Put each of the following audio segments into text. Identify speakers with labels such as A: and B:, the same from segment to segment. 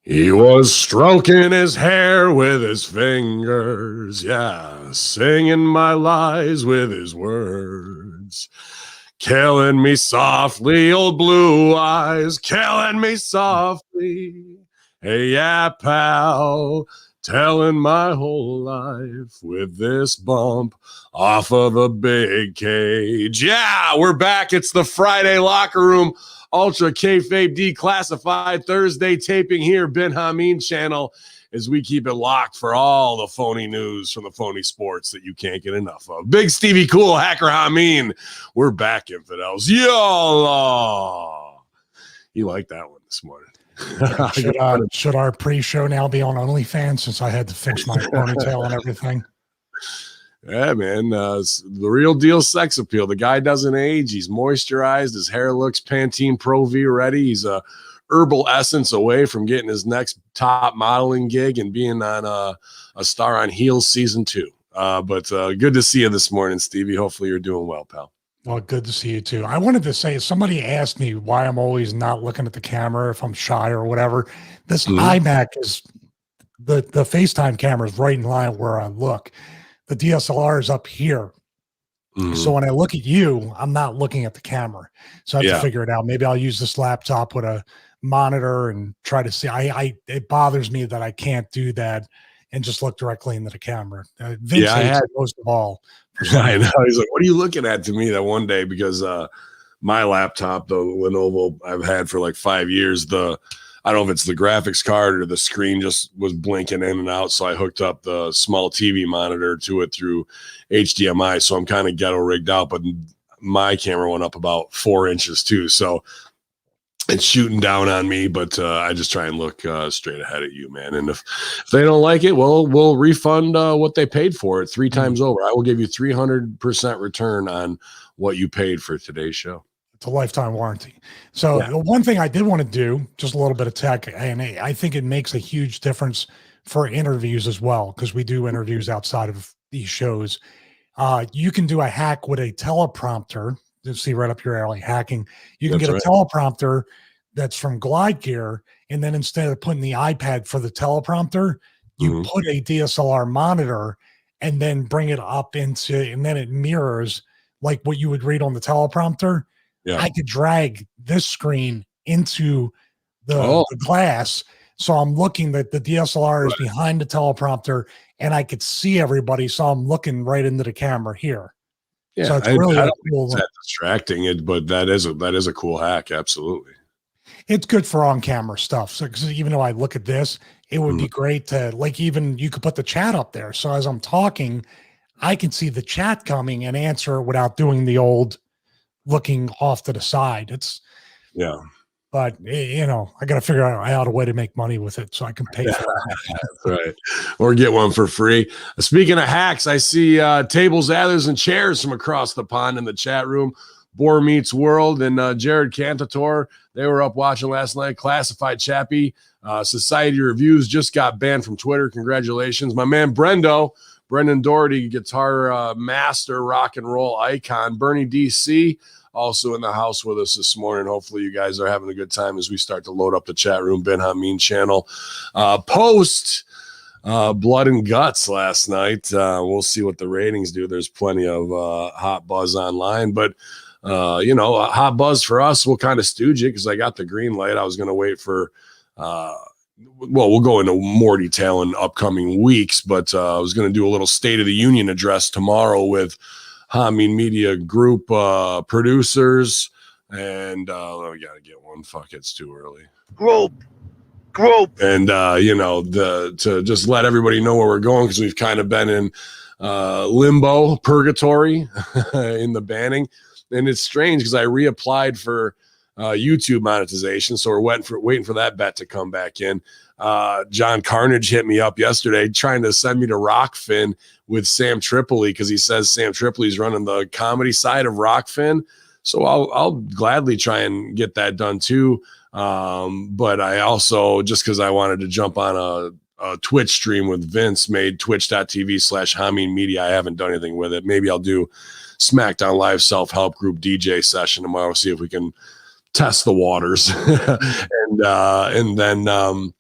A: He was stroking his hair with his fingers, yeah, singing my lies with his words. Killing me softly, old blue eyes, killing me softly. Hey, yeah, pal, telling my whole life with this bump off of a big cage. Yeah, we're back. It's the Friday Locker Room Ultra Kayfabe Declassified Thursday taping here, Ben Hamin channel, as we keep it locked for all the phony news from the phony sports that you can't get enough of. Big Stevie Cool, Hacker Hamin. We're back, infidels. YOLO! You like that one this morning.
B: Should our pre-show now be on OnlyFans since I had to fix my ponytail and everything?
A: Yeah, man. The real deal sex appeal. The guy doesn't age. He's moisturized. His hair looks Pantene Pro V ready. He's a herbal essence away from getting his next top modeling gig and being on a star on Heels season 2. But good to see you this morning, Stevie. Hopefully you're doing well, pal.
B: Well, good to see you too. I wanted to say, somebody asked me why I'm always not looking at the camera if I'm shy or whatever. This iMac is the FaceTime camera is right in line where I look. The DSLR is up here. So when I look at you, I'm not looking at the camera. So I have to figure it out. Maybe I'll use this laptop with a monitor and try to see. It bothers me that I can't do that and just look directly into the camera. Vince hates it most of all.
A: I know. He's like, what are you looking at to me that one day? Because my laptop, the Lenovo I've had for like 5 years, I don't know if it's the graphics card or the screen just was blinking in and out. So I hooked up the small TV monitor to it through HDMI. So I'm kind of ghetto rigged out, but my camera went up about 4 inches too. So it's shooting down on me, but I just try and look straight ahead at you, man. And if they don't like it, well, we'll refund what they paid for it 3 times over. I will give you 300% return on what you paid for today's show.
B: It's a lifetime warranty. So the one thing I did want to do, just a little bit of tech, and I think it makes a huge difference for interviews as well, because we do interviews outside of these shows. You can do a hack with a teleprompter. You see right up your alley, hacking. You can get a teleprompter that's from Glide Gear, and then instead of putting the iPad for the teleprompter, you put a DSLR monitor and then bring it up into, and then it mirrors like what you would read on the teleprompter. Yeah. I could drag this screen into the glass. So I'm looking that the DSLR is behind the teleprompter and I could see everybody. So I'm looking right into the camera here.
A: Yeah.
B: So it's really cool.
A: It's that distracting, but that is a cool hack. Absolutely.
B: It's good for on-camera stuff. So, because even though I look at this, it would be great to, like, even you could put the chat up there. So as I'm talking, I can see the chat coming and answer without doing the old looking off to the side. But you know, I got to figure out a way to make money with it so I can pay for that.
A: That's right. Or get one for free. Speaking of hacks, I see tables, others, and chairs from across the pond in the chat room. Boar Meets World and Jared Cantator, they were up watching last night. Classified Chappie. Society Reviews just got banned from Twitter. Congratulations. My man Brendan Doherty, guitar master, rock and roll icon. Bernie DC, also in the house with us this morning. Hopefully you guys are having a good time as we start to load up the chat room. Ben Hamin channel. Post Blood and Guts last night. We'll see what the ratings do. There's plenty of hot buzz online, but you know, hot buzz for us. We'll kind of stooge it because I got the green light. I was going to wait for well, we'll go into more detail in upcoming weeks, but I was going to do a little State of the Union address tomorrow with Hamin Media Group producers, and we got to get one. Fuck, it's too early. Group. And, you know, to just let everybody know where we're going, because we've kind of been in limbo, purgatory in the banning. And it's strange because I reapplied for YouTube monetization, so we're waiting for that bet to come back in. John Carnage hit me up yesterday trying to send me to Rockfin with Sam Tripoli because he says Sam Tripoli's running the comedy side of Rockfin. So I'll gladly try and get that done too. But I also, just because I wanted to jump on a Twitch stream with Vince, made twitch.tv/Hamin Media. I haven't done anything with it. Maybe I'll do SmackDown Live self-help group DJ session tomorrow, see if we can test the waters. And then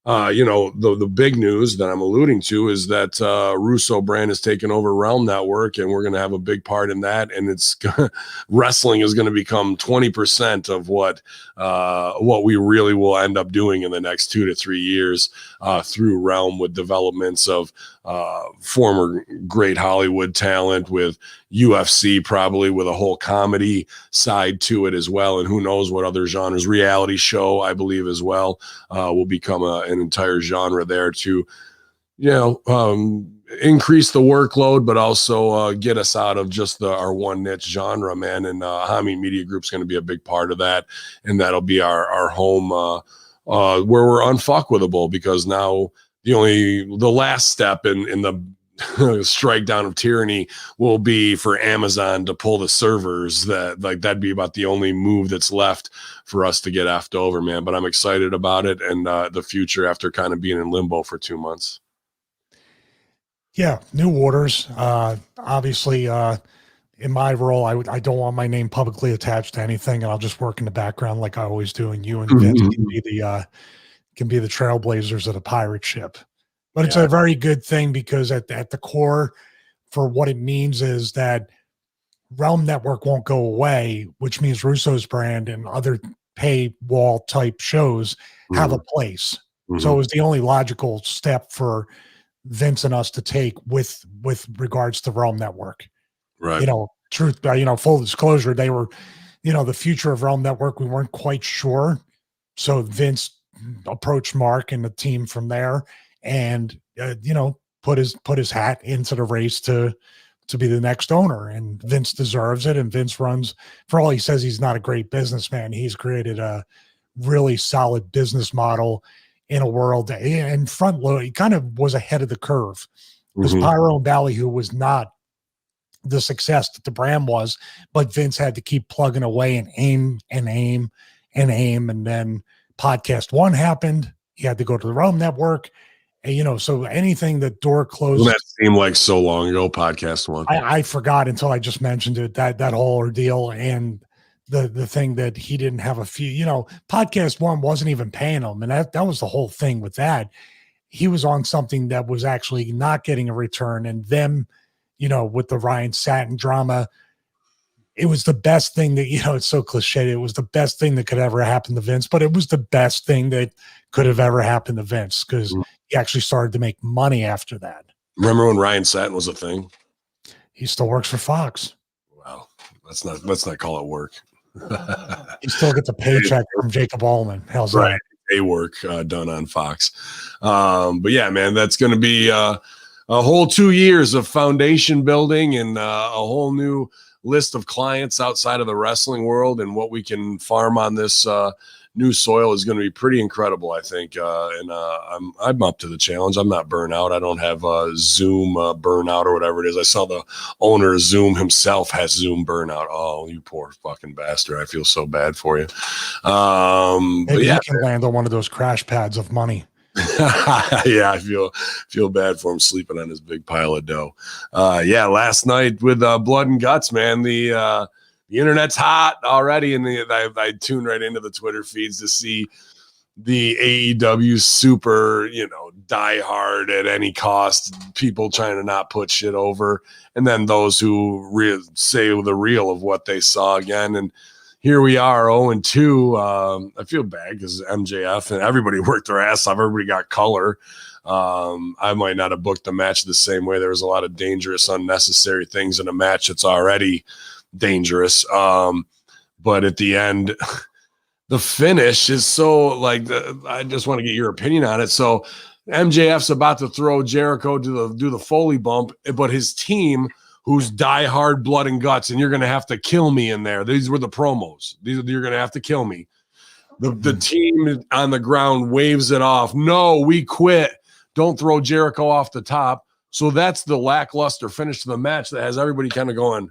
A: the big news that I'm alluding to is that Russo brand has taken over Realm Network, and we're going to have a big part in that. And it's wrestling is going to become 20% of what we really will end up doing in the next 2 to 3 years through Realm, with developments of former great Hollywood talent, with UFC, probably with a whole comedy side to it as well. And who knows what other genres. Reality show, I believe, as well, will become an entire genre there to, increase the workload, but also get us out of just our one niche genre, man. And Hamin Media Group's going to be a big part of that. And that'll be our home where we're unfuckwithable, because now the last step in the strike down of tyranny will be for Amazon to pull the servers. That'd be about the only move that's left for us to get effed over, man. But I'm excited about it, and the future after kind of being in limbo for 2 months.
B: Yeah, new orders. Obviously, in my role, I don't want my name publicly attached to anything, and I'll just work in the background like I always do. And you and Vince can be the trailblazers of the pirate ship. But it's a very good thing, because at the core, for what it means is that Realm Network won't go away, which means Russo's brand and other paywall type shows have a place. So it was the only logical step for Vince and us to take with regards to Realm Network.
A: Right.
B: Full disclosure, they were, the future of Realm Network, we weren't quite sure. So Vince approached Mark and the team from there, and put his hat into the race to be the next owner. And Vince deserves it. And Vince runs, for all he says he's not a great businessman, he's created a really solid business model in a world, and front load. He kind of was ahead of the curve, because Pyro and Ballyhoo was not the success that the brand was, but Vince had to keep plugging away and aim. And then Podcast One happened. He had to go to the Realm Network. And, so anything that door closed.
A: That seemed like so long ago, Podcast One.
B: I forgot until I just mentioned it, that whole ordeal, and the thing that he didn't have a few, Podcast One wasn't even paying him. And that was the whole thing with that. He was on something that was actually not getting a return. And them, with the Ryan Satin drama, it was the best thing that, it's so cliche. It was the best thing that could ever happen to Vince, but it was the best thing that could have ever happened to Vince, because he actually started to make money after that.
A: Remember when Ryan Satin was a thing?
B: He still works for Fox.
A: Wow. Let's not call it work.
B: He still gets a paycheck from Jacob Allman. How's that?
A: A work done on Fox. But yeah, man, that's going to be a whole 2 years of foundation building, and a whole new list of clients outside of the wrestling world, and what we can farm on this new soil is going to be pretty incredible, I think. And I'm up to the challenge. I'm not burnout. I don't have Zoom burnout or whatever it is. I saw the owner of Zoom himself has Zoom burnout. Oh, you poor fucking bastard. I feel so bad for you.
B: Maybe you can land on one of those crash pads of money.
A: Yeah, I feel bad for him sleeping on his big pile of dough. Last night with Blood and Guts, man, the internet's hot already, and I tuned right into the Twitter feeds to see the AEW super, die hard at any cost, people trying to not put shit over, and then those who say the real of what they saw again. And here we are, 0-2. I feel bad because MJF and everybody worked their ass off. Everybody got color. I might not have booked the match the same way. There was a lot of dangerous, unnecessary things in a match that's already dangerous. But at the end, the finish is so I just want to get your opinion on it. So MJF's about to throw Jericho to do the Foley bump, but his team, who's diehard Blood and Guts, and you're going to have to kill me in there. These were the promos. You're going to have to kill me. The team on the ground waves it off. No, we quit. Don't throw Jericho off the top. So that's the lackluster finish to the match that has everybody kind of going,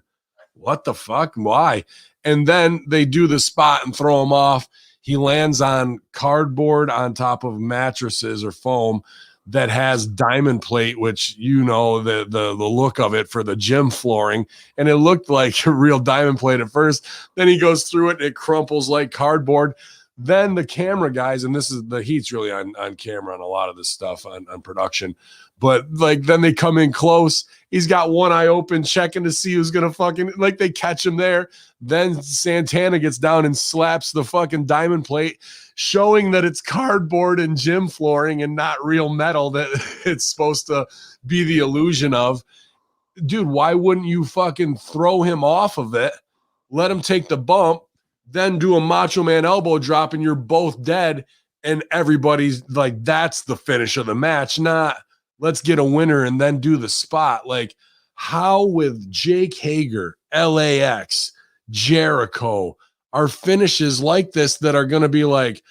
A: what the fuck? Why? And then they do the spot and throw him off. He lands on cardboard on top of mattresses or foam that has diamond plate, which the look of it for the gym flooring, and it looked like a real diamond plate at first. Then he goes through it and it crumples like cardboard. Then the camera guys, and this is the heat's really on camera on a lot of this stuff on production, but like then they come in close. He's got one eye open, checking to see who's gonna fucking like they catch him there. Then Santana gets down and slaps the fucking diamond plate, showing that it's cardboard and gym flooring and not real metal that it's supposed to be the illusion of. Dude, why wouldn't you fucking throw him off of it, let him take the bump, then do a Macho Man elbow drop and you're both dead, and everybody's like, that's the finish of the match, not let's get a winner and then do the spot. Like, how with Jake Hager, LAX, Jericho are finishes like this that are going to be like,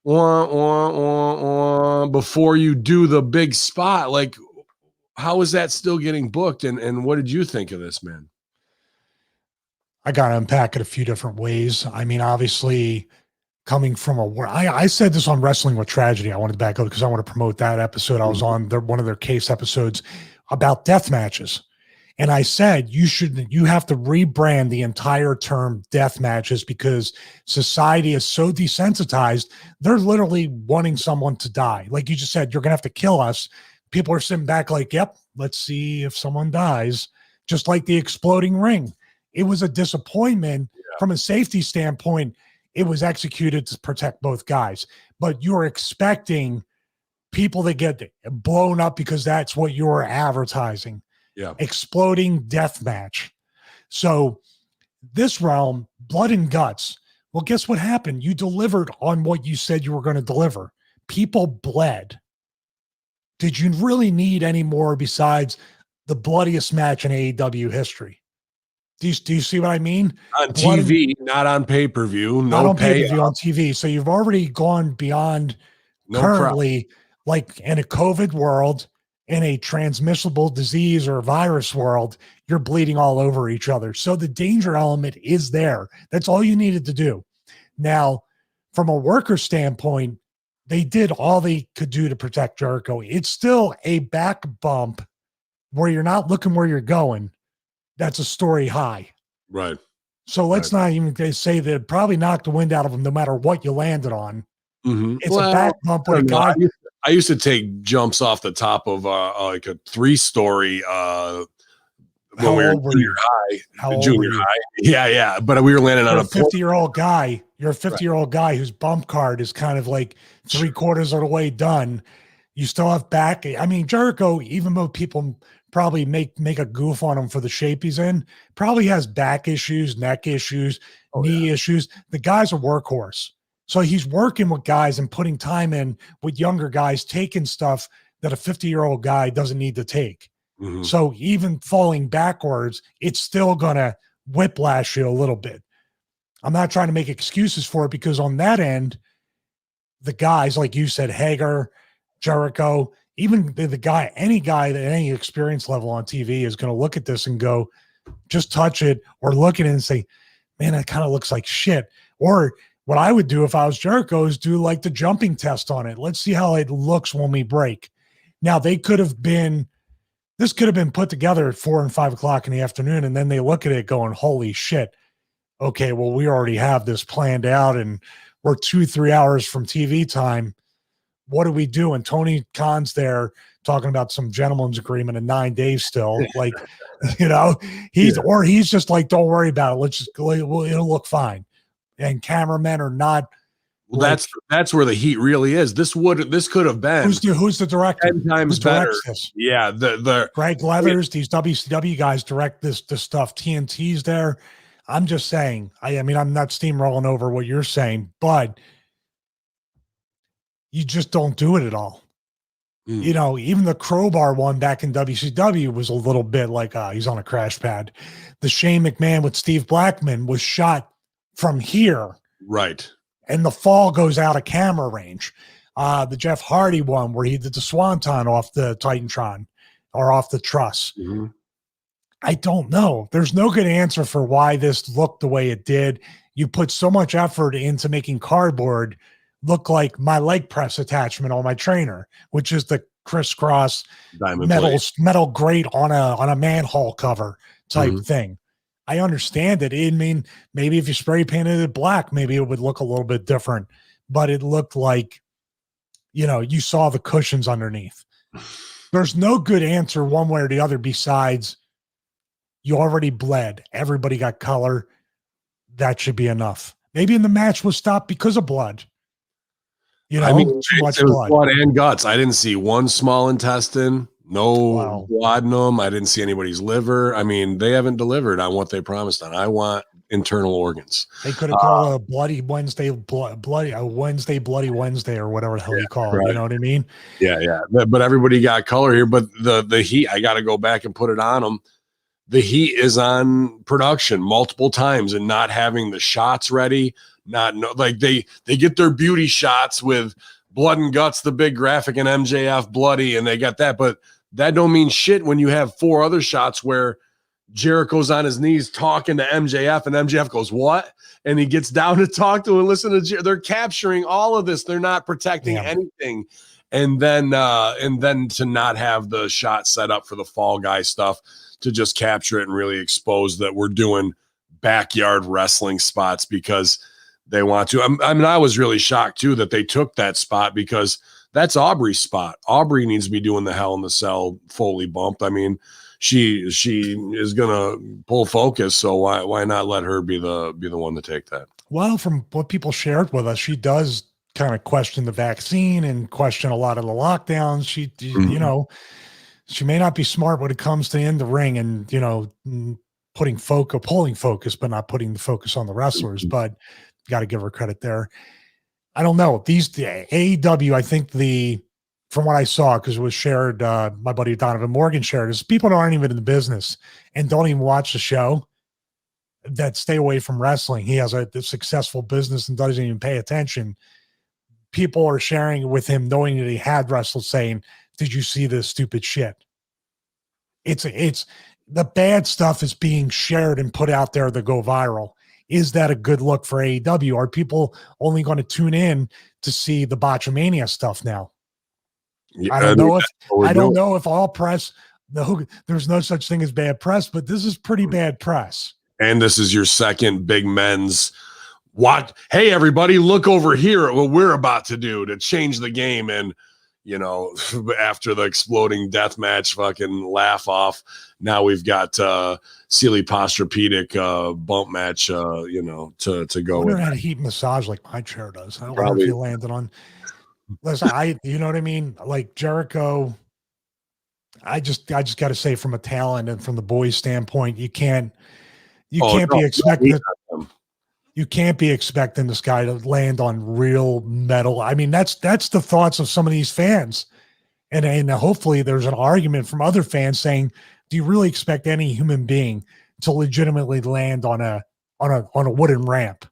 A: wah, wah, wah, wah, before you do the big spot? Like, how is that still getting booked? And what did you think of this, man?
B: I got to unpack it a few different ways. I mean, obviously, coming from I said this on Wrestling with Tragedy. I wanted to back up because I want to promote that episode. I was on one of their case episodes about death matches. And I said, you have to rebrand the entire term death matches because society is so desensitized. They're literally wanting someone to die. Like you just said, you're going to have to kill us. People are sitting back like, yep, let's see if someone dies. Just like the exploding ring. It was a disappointment from a safety standpoint. It was executed to protect both guys, but you're expecting people to get blown up because that's what you're advertising.
A: Yeah.
B: Exploding death match. So this realm, blood and guts. Well, guess what happened? You delivered on what you said you were going to deliver. People bled. Did you really need any more besides the bloodiest match in AEW history? Do you see what I mean?
A: On TV, not on pay-per-view.
B: Not on pay-per-view, on TV. So you've already gone beyond currently, like in a COVID world, in a transmissible disease or virus world, you're bleeding all over each other. So the danger element is there. That's all you needed to do. Now, from a worker standpoint, they did all they could do to protect Jericho. It's still a back bump where you're not looking where you're going. That's a story high.
A: Right.
B: So let's not even say that it probably knocked the wind out of them no matter what you landed on. It's a back bump with a guy.
A: I used to take jumps off the top of like a 3-story when we were junior high. Yeah. But we were landing on a
B: 50-year-old guy. You're a 50-year-old guy whose bump card is kind of like 3/4 of the way done. You still have back. I mean, Jericho, even though people probably make a goof on him for the shape he's in, probably has back issues, neck issues, knee issues. The guy's a workhorse. So he's working with guys and putting time in with younger guys, taking stuff that a 50-year-old guy doesn't need to take. So even falling backwards, it's still going to whiplash you a little bit. I'm not trying to make excuses for it because on that end, the guys, like you said, Hager, Jericho, even the guy, any guy at any experience level on TV is going to look at this and go, just touch it or look at it and say, man, that kind of looks like shit. Or what I would do if I was Jericho is do like the jumping test on it. Let's see how it looks when we break. Now this could have been put together at 4 and 5 o'clock in the afternoon. And then they look at it going, holy shit. Okay, well, we already have this planned out and we're 2-3 hours from TV time. What do we do? And Tony Khan's there talking about some gentleman's agreement in 9 days still. Like, he's just like, don't worry about it. Let's just go. It'll look fine. And cameramen are not.
A: Well, that's where the heat really is. This could have been.
B: Who's the director?
A: 10 times better.
B: This?
A: Yeah. The
B: Greg Leathers, these WCW guys direct this stuff. TNT's there. I'm just saying, I mean, I'm not steamrolling over what you're saying, but you just don't do it at all. Even the crowbar one back in WCW was a little bit like, he's on a crash pad. The Shane McMahon with Steve Blackman was shot from here.
A: Right.
B: And the fall goes out of camera range. The Jeff Hardy one where he did the Swanton off the Titantron or off the truss. I don't know. There's no good answer for why this looked the way it did. You put so much effort into making cardboard look like my leg press attachment on my trainer, which is the crisscross metal grate on a manhole cover type thing. I understand it. I mean, maybe if you spray painted it black, maybe it would look a little bit different, but it looked like, you saw the cushions underneath. There's no good answer one way or the other besides you already bled. Everybody got color. That should be enough. Maybe in the match was stopped because of blood.
A: I mean,
B: too much
A: it was
B: blood.
A: blood and guts. I didn't see one small intestine, no duodenum. I didn't see anybody's liver. I mean, they haven't delivered on what they promised on. I want internal organs.
B: They could have called a Bloody Wednesday, Bloody Wednesday, or whatever the hell you call it. Right. You know what I mean?
A: Yeah. But everybody got color here. But the heat, I got to go back and put it on them. The heat is on production multiple times and not having the shots ready. Like they get their beauty shots with blood and guts, the big graphic, and MJF bloody, and they got that. But that don't mean shit when you have 4 other shots where Jericho's on his knees talking to MJF, and MJF goes, "What?" And he gets down to talk to him and listen to Jericho. They're capturing all of this. They're not protecting anything. And then to not have the shot set up for the Fall Guy stuff, to just capture it and really expose that we're doing backyard wrestling spots because they want to. I mean, I was really shocked too that they took that spot because that's Aubrey's spot. Aubrey needs to be doing the Hell in the Cell Foley bump. I mean, she is gonna pull focus, so why not let her be the one to take that?
B: Well, from what people shared with us, she does kind of question the vaccine and question a lot of the lockdowns. She, she may not be smart when it comes to in the ring and pulling focus, but not putting the focus on the wrestlers. But got to give her credit there. I don't know the AEW. I think from what I saw, because it was shared, my buddy Donovan Morgan shared, is people that aren't even in the business and don't even watch the show that stay away from wrestling. He has a successful business and doesn't even pay attention. People are sharing with him knowing that he had wrestled, saying, "Did you see this stupid shit?" It's the bad stuff is being shared and put out there to go viral. Is that a good look for AEW? Are people only going to tune in to see the Botchamania stuff now? Yeah, I don't know if all press, there's no such thing as bad press, but this is pretty bad press.
A: And this is your second big men's what? Hey, everybody, look over here at what we're about to do to change the game. And, after the exploding death match fucking laugh off, now we've got Sealy Posturepedic bump match, to go.
B: I wonder how to heat massage like my chair does. I don't know if you landed on. Listen, you know what I mean? Like Jericho, I just got to say, from a talent and from the boys' standpoint, you can't be expecting. You can't be expecting this guy to land on real metal. I mean, that's the thoughts of some of these fans, and hopefully there's an argument from other fans saying, "Do you really expect any human being to legitimately land on a wooden ramp?"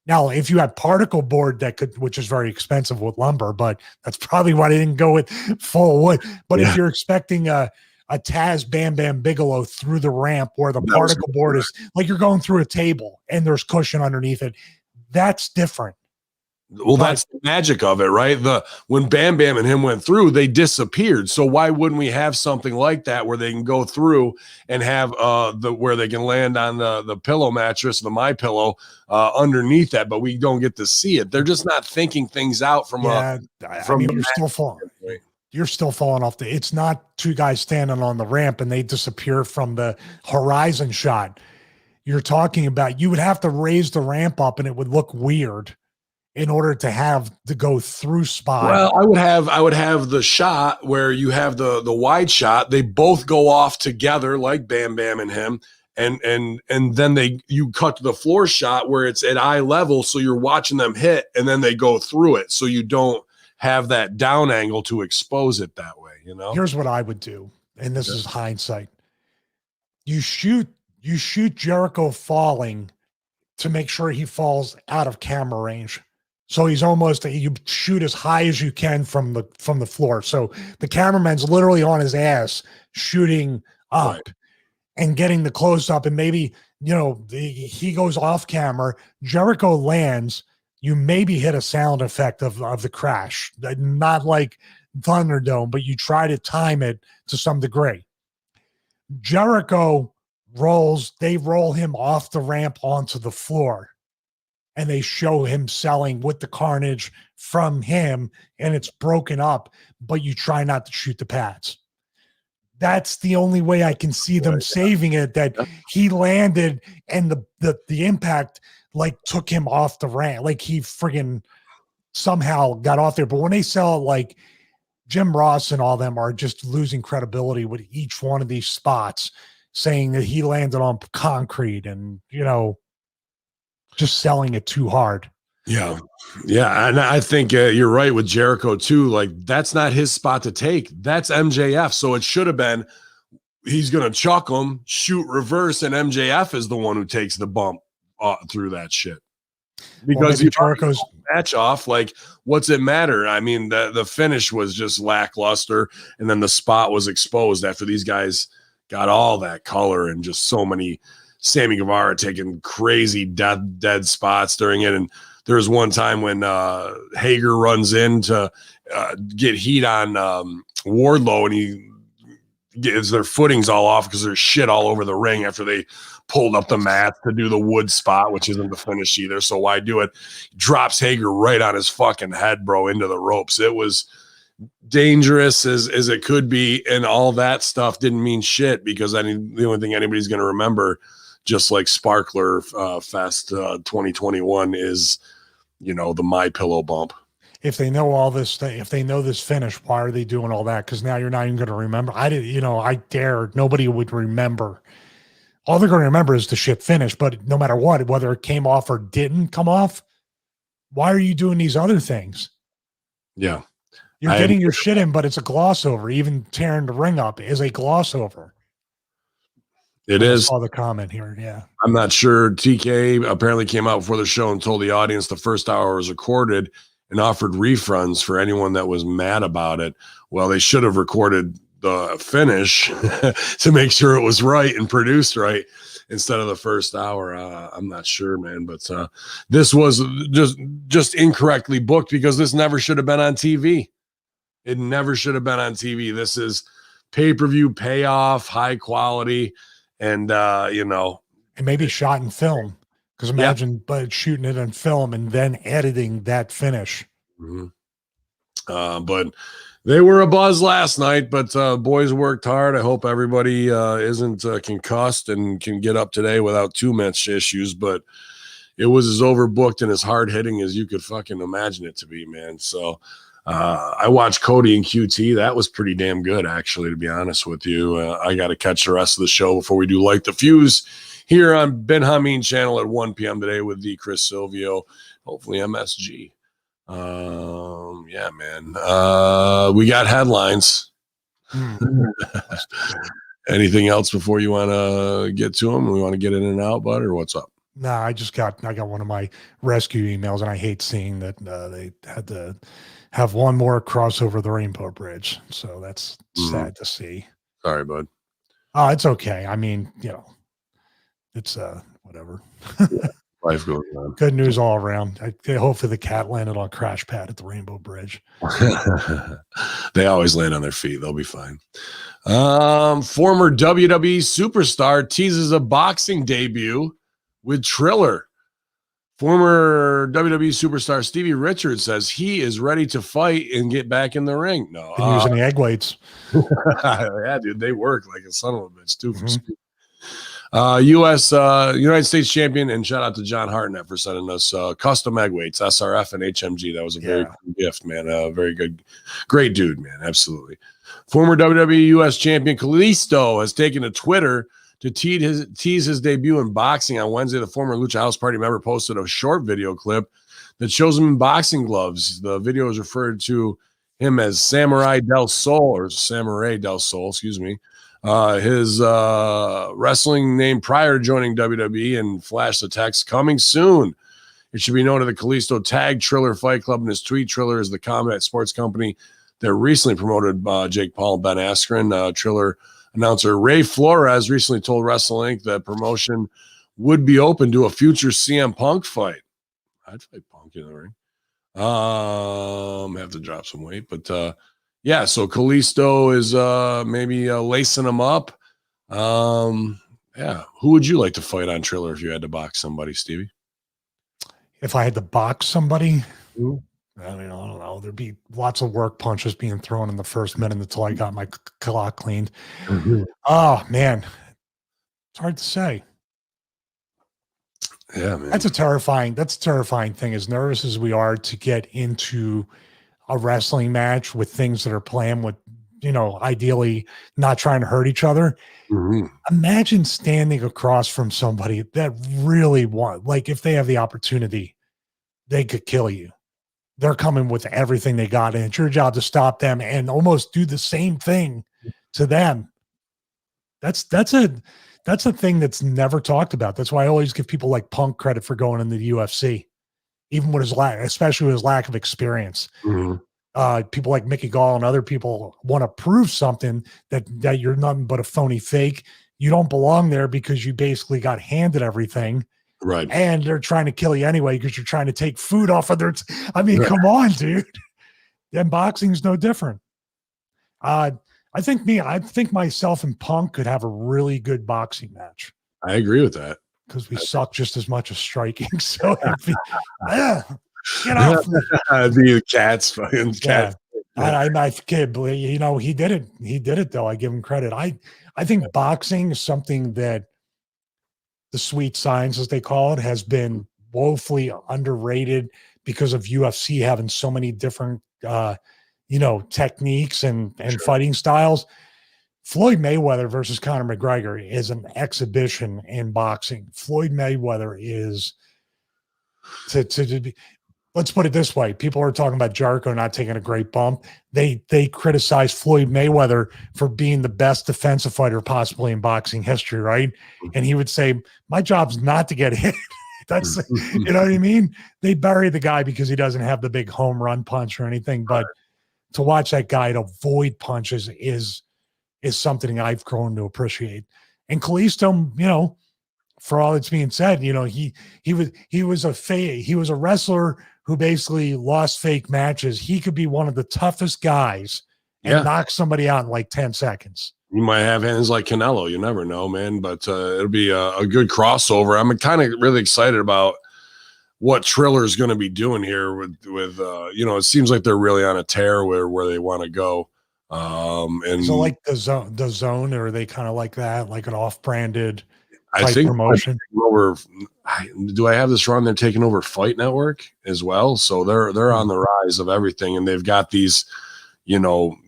B: Now, if you had particle board which is very expensive with lumber, but that's probably why they didn't go with full wood. But if you're expecting a Taz Bam Bam Bigelow through the ramp where the particle board is like you're going through a table and there's cushion underneath it, that's different.
A: Well, that's the magic of it, right? When Bam Bam and him went through, they disappeared. So why wouldn't we have something like that where they can go through and have where they can land on the pillow mattress, the My Pillow, underneath that, but we don't get to see it. They're just not thinking things out from you're still falling off it's not 2 guys standing on the ramp and they disappear from the horizon shot. You're talking about, you would have to raise the ramp up and it would look weird in order to have the go through spot. Well, I would have the shot where you have the wide shot. They both go off together like Bam Bam and him. And then you cut to the floor shot where it's at eye level. So you're watching them hit and then they go through it. So you don't have that down angle to expose it that way,
B: Here's what I would do, and this is hindsight. You shoot Jericho falling to make sure he falls out of camera range. So he's you shoot as high as you can from the floor. So the cameraman's literally on his ass shooting up and getting the close up, and maybe, he goes off camera, Jericho lands, you maybe hit a sound effect of the crash, not like Thunderdome, but you try to time it to some degree. Jericho they roll him off the ramp onto the floor, and they show him selling with the carnage from him, and it's broken up, but you try not to shoot the pads. That's the only way I can see them saving it, that he landed and the impact like took him off the ramp. Like he friggin' somehow got off there. But when they sell it, like Jim Ross and all them are just losing credibility with each one of these spots, saying that he landed on concrete and, just selling it too hard.
A: Yeah. Yeah. And I think you're right with Jericho too. Like that's not his spot to take. That's MJF. So it should have been, he's going to chuck him, shoot reverse, and MJF is the one who takes the bump through that shit. Because Jericho's match off, like, what's it matter? I mean, the finish was just lackluster, and then the spot was exposed after these guys got all that color and just so many. Sammy Guevara taking crazy dead spots during it, and there was one time when Hager runs in to get heat on Wardlow, and he gets their footings all off because there's shit all over the ring after they pulled up the mat to do the wood spot, which isn't the finish either. So why do it? Drops Hager right on his fucking head, bro, into the ropes. It was dangerous as it could be, and all that stuff didn't mean shit because the only thing anybody's going to remember, just like Sparkler Fest 2021, is the My Pillow bump. If they know all this, if they know this finish, why are they doing all that? Because now you're not even going to remember. I dare nobody would remember. All they're going to remember is the shit finish. But no matter what, whether it came off or didn't come off, why are you doing these other things? Yeah, you're getting your shit in, but it's a gloss over. Even tearing the ring up is a gloss over. It is. I saw the comment here. Yeah. I'm not sure. TK apparently came out before the show and told the audience the first hour was recorded and offered refunds for anyone that was mad about it. Well, they should have recorded the finish to make sure it was right and produced right instead of the first hour. I'm not sure, man, but this was just incorrectly booked because this never should have been on TV. It never should have been on TV. This is pay-per-view payoff, high quality. And and maybe shot in film, because imagine but shooting it in film and then editing that finish. Mm-hmm. But they were a buzz last night, but boys worked hard. I hope everybody isn't concussed and can get up today without too much issues, but it was as overbooked and as hard hitting as you could fucking imagine it to be, man. So I watched Cody and QT. That was pretty damn good, actually, to be honest with you. I got to catch the rest of the show before we do Light the Fuse here on Ben Hamin channel at 1 p.m. today with the Chris Silvio, hopefully MSG. Yeah, man. We got headlines. Anything else before you want to get to them? We want to get in and out, bud, or what's up? No, I got one of my rescue emails, and I hate seeing that they had to have one more cross over the Rainbow Bridge. So that's sad to see. Sorry, bud. Oh, it's okay. I mean, it's whatever. Life goes on. Good news all around. Hopefully the cat landed on a crash pad at the Rainbow Bridge. They always land on their feet. They'll be fine. Former WWE superstar teases a boxing debut with Triller. Former WWE superstar Stevie Richards says he is ready to fight and get back in the ring. No, using the egg weights. Yeah, dude, they work like a son of a bitch too. United States champion, and shout out to John Hartnett for sending us custom egg weights, SRF and HMG. That was a very cool gift, man. Very good, great dude, man. Absolutely. Former WWE US champion Kalisto has taken to Twitter to tease his debut in boxing. On Wednesday, the former Lucha House Party member posted a short video clip that shows him in boxing gloves. The video is referred to him as Samurai del Sol, excuse me. His wrestling name prior to joining WWE, and flashed the text, "Coming soon." It should be noted that Kalisto tagged Triller Fight Club in his tweet. Triller is the combat sports company that recently promoted Jake Paul and Ben Askren. Triller announcer Ray Flores recently told Wrestling Inc. that promotion would be open to a future CM Punk fight. I'd fight Punk in the ring. Have to drop some weight, but so Kalisto is maybe lacing him up. Yeah. Who would you like to fight on Triller if you had to box somebody, Stevie?
B: If I had to box somebody,
A: Mhm.
B: I mean, I don't know. There'd be lots of work punches being thrown in the first minute until I got my clock cleaned. Oh man, it's hard to say.
A: Yeah, man.
B: That's a terrifying thing. As nervous as we are to get into a wrestling match with things that are planned with, ideally not trying to hurt each other.
A: Mhm.
B: Imagine standing across from somebody that really like if they have the opportunity, they could kill you. They're coming with everything they got, and it's your job to stop them and almost do the same thing to them. That's a thing that's never talked about. That's why I always give people like Punk credit for going into the UFC, even with especially with his lack of experience.
A: Mhm.
B: People like Mickey Gall and other people want to prove something that you're nothing but a phony fake. You don't belong there because you basically got handed everything.
A: Right.
B: And they're trying to kill you anyway because you're trying to take food off of their. I mean, come on, dude. And boxing's no different. I think myself and Punk could have a really good boxing match
A: I agree with that.
B: because we suck just as much as striking. So it'd be, get off me.
A: The cats, fucking cats.
B: I kid, but he did it. He did it though. I give him credit. I think boxing is something that the sweet science, as they call it, has been woefully underrated because of UFC having so many different, techniques and
A: Sure.
B: fighting styles. Floyd Mayweather versus Conor McGregor is an exhibition in boxing. Floyd Mayweather is to be, let's put it this way. People are talking about Jericho not taking a great bump. They criticize Floyd Mayweather for being the best defensive fighter possibly in boxing history, right? And he would say, my job's not to get hit. That's, you know what I mean? They bury the guy because he doesn't have the big home run punch or anything. But to watch that guy to avoid punches is something I've grown to appreciate. And Kalisto, for all that's being said, he was a wrestler who basically lost fake matches. He could be one of the toughest guys and knock somebody out in like 10 seconds.
A: You might have hands like Canelo. You never know, man. But it'll be a good crossover. I'm kind of really excited about what Triller's going to be doing here with it seems like they're really on a tear where they want to go. And
B: so like the zone, or are they kind of like that, like an off-branded
A: I think
B: promotion?
A: Do I have this wrong? They're taking over Fight Network as well. So they're on the rise of everything. And they've got these,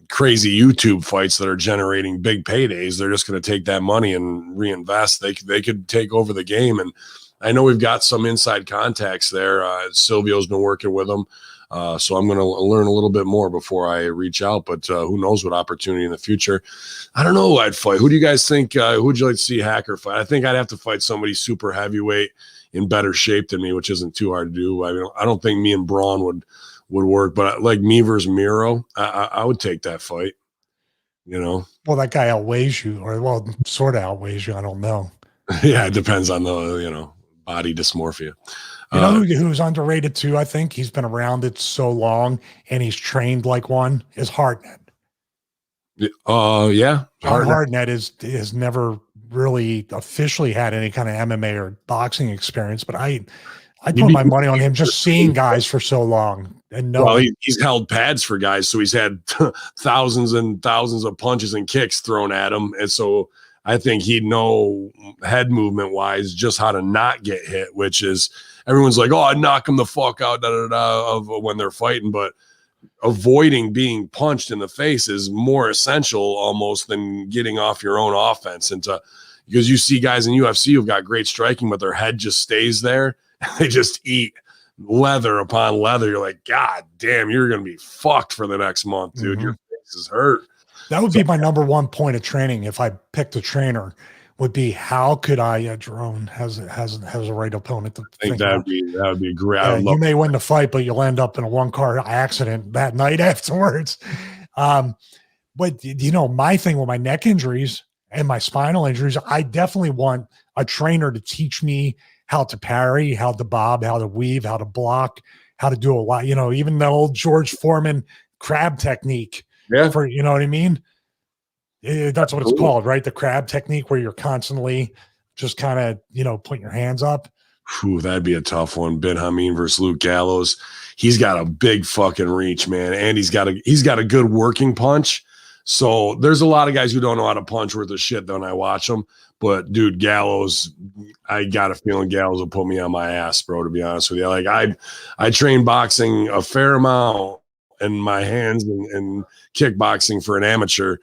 A: crazy YouTube fights that are generating big paydays. They're just going to take that money and reinvest. They could take over the game. And I know we've got some inside contacts there. Silvio's been working with them. So I'm going to learn a little bit more before I reach out, but who knows what opportunity in the future. I don't know who I'd fight. Who do you guys think? Who would you like to see Hacker fight? I think I'd have to fight somebody super heavyweight in better shape than me, which isn't too hard to do. I mean, I don't think me and Braun would work, but like me versus Miro, I would take that fight. Well,
B: that guy outweighs you, or sort of outweighs you. I don't know.
A: Yeah, it depends on the body dysmorphia.
B: Who's underrated too? I think he's been around it so long and he's trained like one is Hartnett.
A: Yeah.
B: Hartnett has never really officially had any kind of MMA or boxing experience, but I put my money on him just seeing guys for so long and
A: he's held pads for guys, so he's had thousands and thousands of punches and kicks thrown at him, and so I think he'd know head movement wise just how to not get hit, which is everyone's like, oh, I'd knock him the fuck out of when they're fighting, but avoiding being punched in the face is more essential almost than getting off your own offense. And because you see guys in UFC who've got great striking, but their head just stays there. They just eat leather upon leather. You're like, God damn, you're going to be fucked for the next month, dude. Your face is hurt.
B: That would be my number one point of training if I picked a trainer. Would be how could Jerome has a right opponent to think
A: that would be great.
B: You may win the fight, but you'll end up in a one-car accident that night afterwards. But my thing with my neck injuries and my spinal injuries, I definitely want a trainer to teach me how to parry, how to bob, how to weave, how to block, how to do a lot. Even the old George Foreman crab technique.
A: Yeah,
B: you know what I mean. That's what it's called, right? The crab technique, where you're constantly just kind of, putting your hands up?
A: Whew, that'd be a tough one. Ben Hamin versus Luke Gallows. He's got a big fucking reach, man, and he's got a good working punch. So there's a lot of guys who don't know how to punch worth of shit when I watch them. But dude, Gallows, I got a feeling Gallows will put me on my ass, bro. To be honest with you, like I train boxing a fair amount in my hands and kickboxing for an amateur,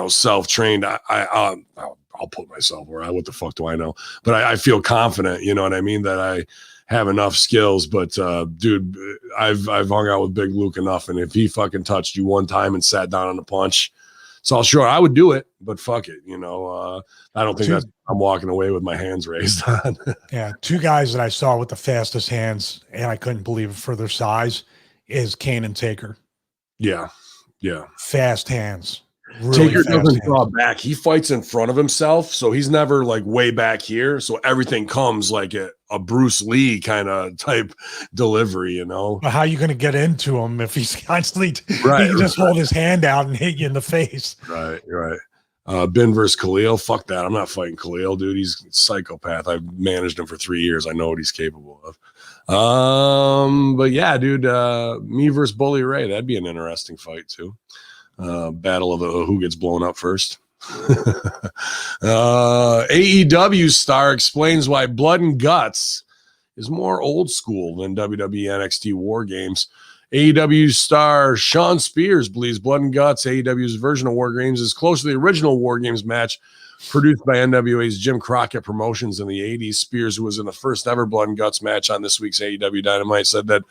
A: self-trained. I'll put myself where what the fuck do I know? But I feel confident, you know what I mean, that I have enough skills. But dude, I've hung out with Big Luke enough, and if he fucking touched you one time and sat down on a punch, so sure I would do it, but fuck it, I don't think I'm walking away with my hands raised on.
B: Yeah, two guys that I saw with the fastest hands, and I couldn't believe it for their size, is Kane and Taker.
A: Yeah.
B: Fast hands. Really
A: Taker doesn't draw back. He fights in front of himself, so he's never like way back here. So everything comes like a Bruce Lee kind of type delivery,
B: But how are you going to get into him if he's constantly
A: right,
B: he can just hold his hand out and hit you in the face?
A: Right. Ben versus Khalil. Fuck that. I'm not fighting Khalil, dude. He's a psychopath. I've managed him for 3 years. I know what he's capable of. But yeah, dude, me versus Bully Ray. That'd be an interesting fight too. Battle of who gets blown up first. AEW star explains why Blood and Guts is more old school than WWE NXT War Games. AEW star Sean Spears believes Blood and Guts, AEW's version of War Games, is close to the original War Games match produced by NWA's Jim Crockett Promotions in the 80s. Spears, who was in the first ever Blood and Guts match on this week's AEW Dynamite, said that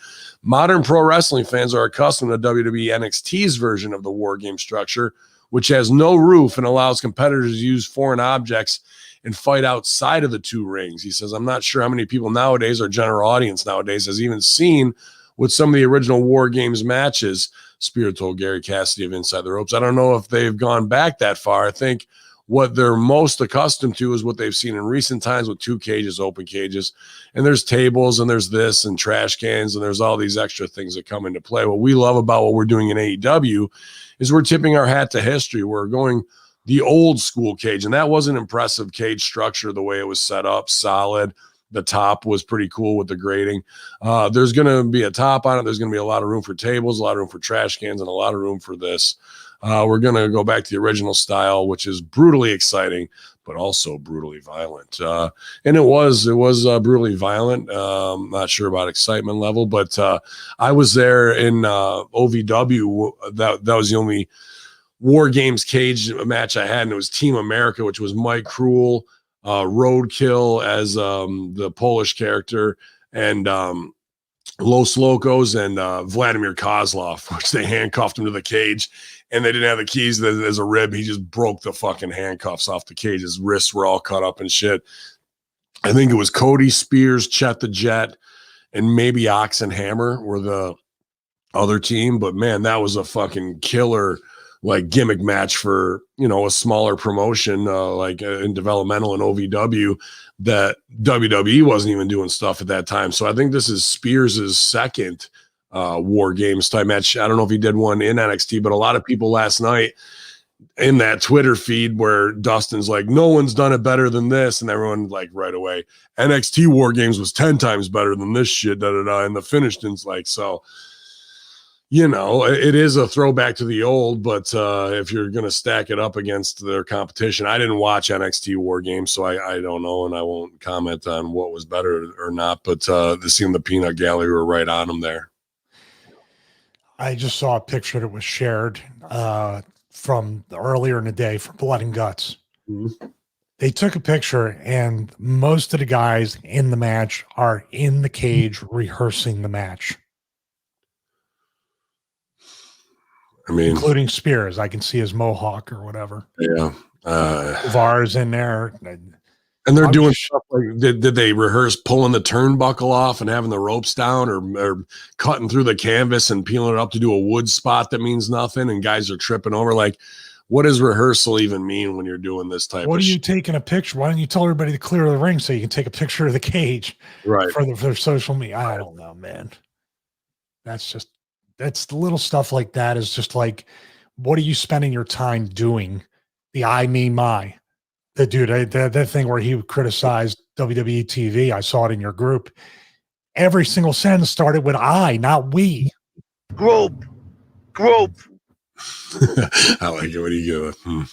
A: modern pro wrestling fans are accustomed to WWE NXT's version of the War Game structure, which has no roof and allows competitors to use foreign objects and fight outside of the two rings. He says, I'm not sure how many people nowadays, or general audience nowadays, has even seen with some of the original War Games matches. Spear told Gary Cassidy of Inside the Ropes, I don't know if they've gone back that far. I think what they're most accustomed to is what they've seen in recent times with 2 cages, open cages, and there's tables and there's this and trash cans and there's all these extra things that come into play. What we love about what we're doing in AEW is we're tipping our hat to history. We're going the old school cage, and that was an impressive cage structure, the way it was set up, solid. The top was pretty cool with the grading. There's going to be a top on it. There's going to be a lot of room for tables, a lot of room for trash cans, and a lot of room for this. We're going to go back to the original style, which is brutally exciting, but also brutally violent. And it was brutally violent. Not sure about excitement level, but I was there in OVW. That was the only War Games cage match I had, and it was Team America, which was Mike Cruel, Roadkill as the Polish character, and Los Locos and Vladimir Kozlov, which they handcuffed him to the cage, and they didn't have the keys. There's a rib. He just broke the fucking handcuffs off the cage. His wrists were all cut up and shit. I think it was Cody Spears, Chet the Jet, and maybe Ox and Hammer were the other team. But man, that was a fucking killer like gimmick match for, a smaller promotion, like in developmental and OVW, that WWE wasn't even doing stuff at that time. So I think this is Spears's second War Games type match. I don't know if he did one in NXT, but a lot of people last night in that Twitter feed where Dustin's like, no one's done it better than this, and everyone like right away, NXT War Games was 10 times better than this shit, and the finished like, so it is a throwback to the old, but if you're going to stack it up against their competition, I didn't watch NXT War Games, so I don't know, and I won't comment on what was better or not, but it seemed the peanut gallery were right on them there.
B: I just saw a picture that was shared from earlier in the day for Blood and Guts.
A: Mm-hmm.
B: They took a picture, and most of the guys in the match are in the cage rehearsing the match.
A: I mean,
B: including Spears. I can see his mohawk or whatever.
A: Yeah.
B: VAR's in there.
A: And they're doing stuff like, did they rehearse pulling the turnbuckle off and having the ropes down, or cutting through the canvas and peeling it up to do a wood spot that means nothing and guys are tripping over? Like, what does rehearsal even mean when you're doing this type of
B: What are you taking a picture? Why don't you tell everybody to clear the ring so you can take a picture of the cage for their social media? I don't know, man. That's the little stuff like that is just like, what are you spending your time doing? The I, me, my. The dude, that thing where he criticized WWE TV, I saw it in your group. Every single sentence started with I, not we.
C: Group.
A: I like it. What are you doing?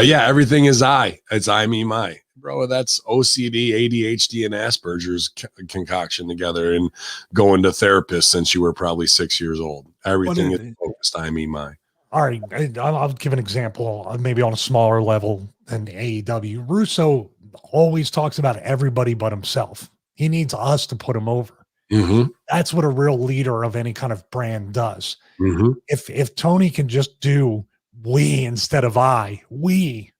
A: Yeah, everything is I. It's I, me, my. Bro, that's OCD, ADHD, and Asperger's concoction together and going to therapists since you were probably 6 years old. Everything is focused, I, me, my.
B: All right, I'll give an example, maybe on a smaller level than AEW. Russo always talks about everybody but himself. He needs us to put him over.
A: Mm-hmm.
B: That's what a real leader of any kind of brand does.
A: Mm-hmm.
B: If Tony can just do we instead of I, the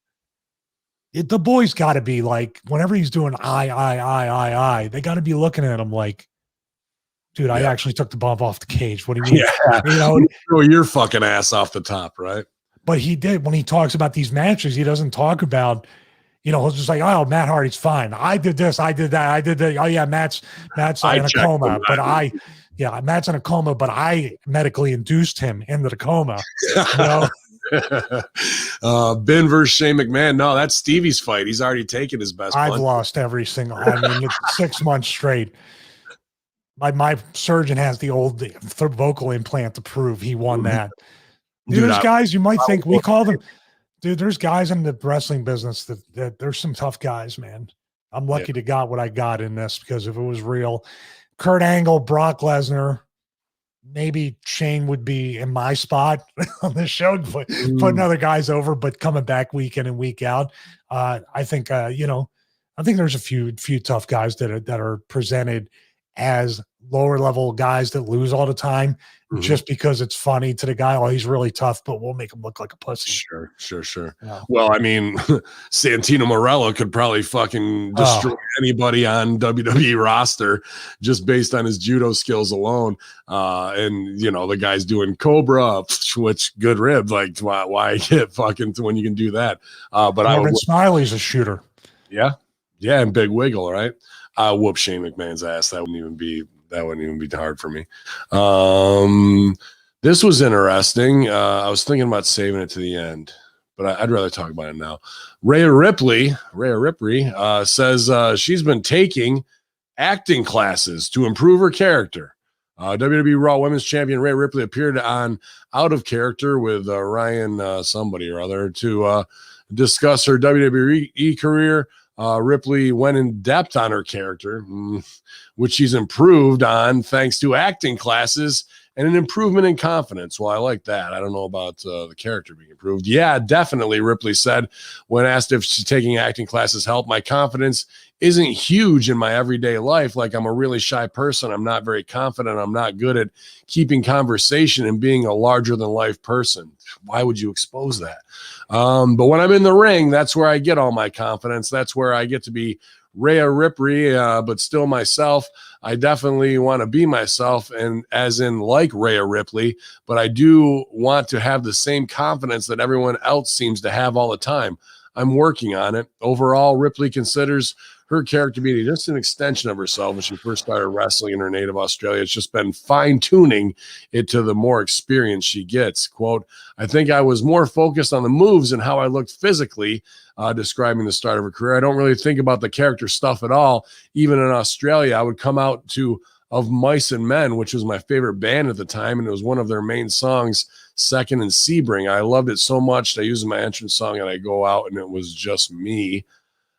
B: boys got to be like, whenever he's doing I, they got to be looking at him like, dude, I actually took the bump off the cage. What do you mean?
A: Yeah.
B: You know,
A: throw your fucking ass off the top, right?
B: But he did, when he talks about these matches, he doesn't talk about, you know, he'll just like, oh, Matt Hardy's fine. I did this, I did that, I did that. Oh yeah, Matt's in a coma, but Matt's in a coma, but I medically induced him into the coma. You know?
A: Ben versus Shane McMahon. No, that's Stevie's fight. He's already taken his best.
B: I've lost every single. I mean, it's 6 months straight. My surgeon has the old vocal implant to prove he won that. Dude, there's guys you might think we call them. Dude, there's guys in the wrestling business that there's some tough guys, man. I'm lucky to got what I got in this, because if it was real, Kurt Angle, Brock Lesnar, maybe Shane would be in my spot on this show, putting other guys over, but coming back week in and week out. I think, you know, I think there's a few tough guys that are presented as lower level guys that lose all the time just because it's funny to the guy. Oh, he's really tough, but we'll make him look like a pussy.
A: Sure.
B: Yeah.
A: Well, I mean, Santino Marella could probably fucking destroy anybody on WWE roster just based on his judo skills alone. And you know, the guy's doing Cobra, which good rib. Like, why get fucking when you can do that? But
B: Marvin Smiley's a shooter.
A: Yeah, and Big Wiggle, right? Whoop Shane McMahon's ass. That wouldn't even be hard for me. This was interesting. I was thinking about saving it to the end, but I'd rather talk about it now. Rhea Ripley says she's been taking acting classes to improve her character. WWE Raw Women's Champion Rhea Ripley appeared on Out of Character with Ryan somebody or other to discuss her WWE career. Ripley went in depth on her character, which she's improved on thanks to acting classes and an improvement in confidence. Well, I like that. I don't know about the character being improved. Yeah, definitely, Ripley said when asked if she's taking acting classes help. My confidence isn't huge in my everyday life. Like, I'm a really shy person. I'm not very confident. I'm not good at keeping conversation and being a larger than life person. Why would you expose that? But when I'm in the ring, that's where I get all my confidence. That's where I get to be Rhea Ripley, but still myself. I definitely want to be myself, and as in like Rhea Ripley, but I do want to have the same confidence that everyone else seems to have all the time. I'm working on it. Overall, Ripley considers her character being just an extension of herself when she first started wrestling in her native Australia. It's just been fine-tuning it to the more experience she gets. Quote, I think I was more focused on the moves and how I looked physically, describing the start of her career. I don't really think about the character stuff at all. Even in Australia, I would come out to Of Mice and Men, which was my favorite band at the time, and it was one of their main songs, Second and Sebring. I loved it so much that I used my entrance song, and I go out, and it was just me.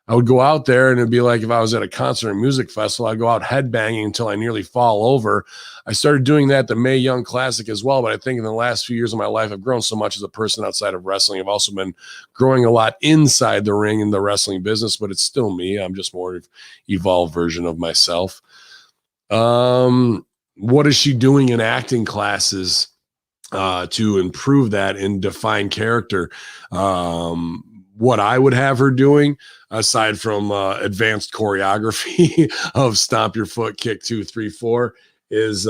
A: I would go out there, and it'd be like if I was at a concert or music festival, I'd go out headbanging until I nearly fall over. I started doing that at the Mae Young Classic as well, but I think in the last few years of my life, I've grown so much as a person outside of wrestling. I've also been growing a lot inside the ring in the wrestling business, but it's still me. I'm just more evolved version of myself. What is she doing in acting classes to improve that and define character? What I would have her doing, aside from advanced choreography of stomp your foot, kick 2, 3, 4, is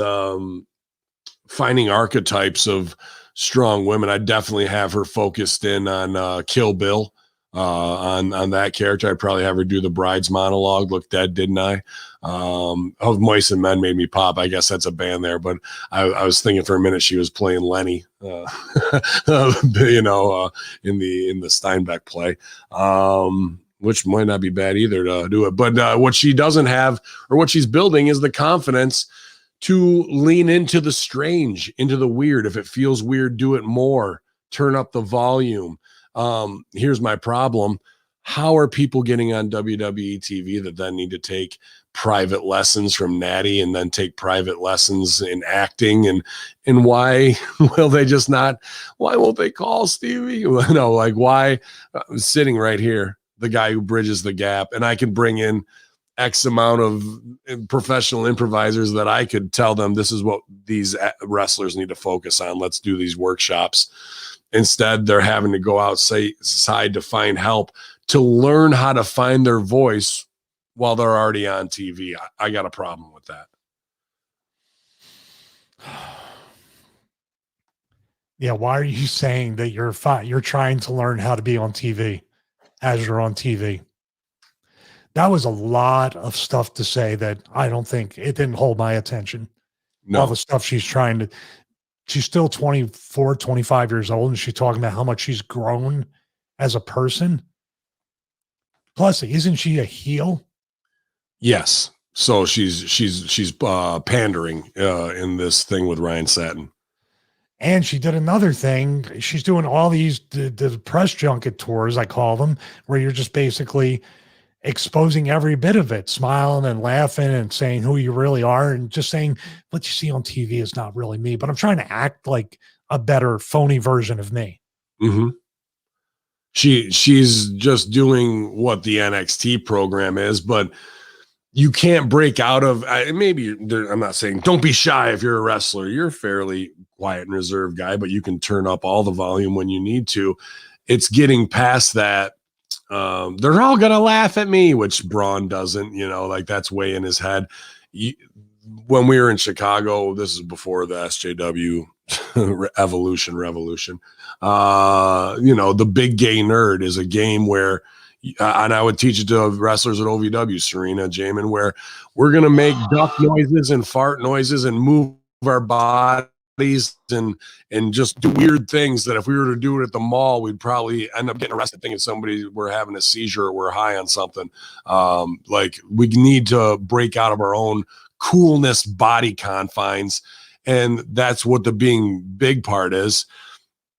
A: finding archetypes of strong women. I definitely have her focused in on Kill Bill. on that character. I'd probably have her do the bride's monologue. Look dead, didn't I? Of Moist and Men made me pop. I guess that's a band there, but I was thinking for a minute she was playing Lenny, in the Steinbeck play, which might not be bad either to do it. But what she doesn't have, or what she's building, is the confidence to lean into the strange, into the weird. If it feels weird, do it more. Turn up the volume. Here's my problem. How are people getting on WWE TV that then need to take private lessons from Natty and then take private lessons in acting? And why will they just not? Why won't they call Stevie? No, like, why? Sitting right here, the guy who bridges the gap, and I can bring in X amount of professional improvisers that I could tell them this is what these wrestlers need to focus on. Let's do these workshops. Instead, they're having to go outside to find help to learn how to find their voice while they're already on TV. I got a problem with that.
B: Yeah, why are you saying that you're trying to learn how to be on TV as you're on TV? That was a lot of stuff to say that I don't think it didn't hold my attention.
A: No.
B: All the stuff she's still 24, 25 years old, and she's talking about how much she's grown as a person. Plus, isn't she a heel?
A: Yes. So she's pandering in this thing with Ryan Satin.
B: And she did another thing. She's doing all these the press junket tours, I call them, where you're just basically exposing every bit of it, smiling and laughing and saying who you really are, and just saying what you see on TV is not really me, but I'm trying to act like a better phony version of me.
A: Mm-hmm. She's just doing what the NXT program is, but you can't break out of, I'm not saying don't be shy if you're a wrestler. You're a fairly quiet and reserved guy, but you can turn up all the volume when you need to. It's getting past that. They're all going to laugh at me, which Braun doesn't, like that's way in his head. When we were in Chicago, this is before the SJW revolution. The Big Gay Nerd is a game where, and I would teach it to wrestlers at OVW, Serena, Jamin, where we're going to make duck noises and fart noises and move our bodies and just do weird things that if we were to do it at the mall, we'd probably end up getting arrested thinking somebody were having a seizure or we're high on something. Like, we need to break out of our own coolness body confines. And that's what the being big part is.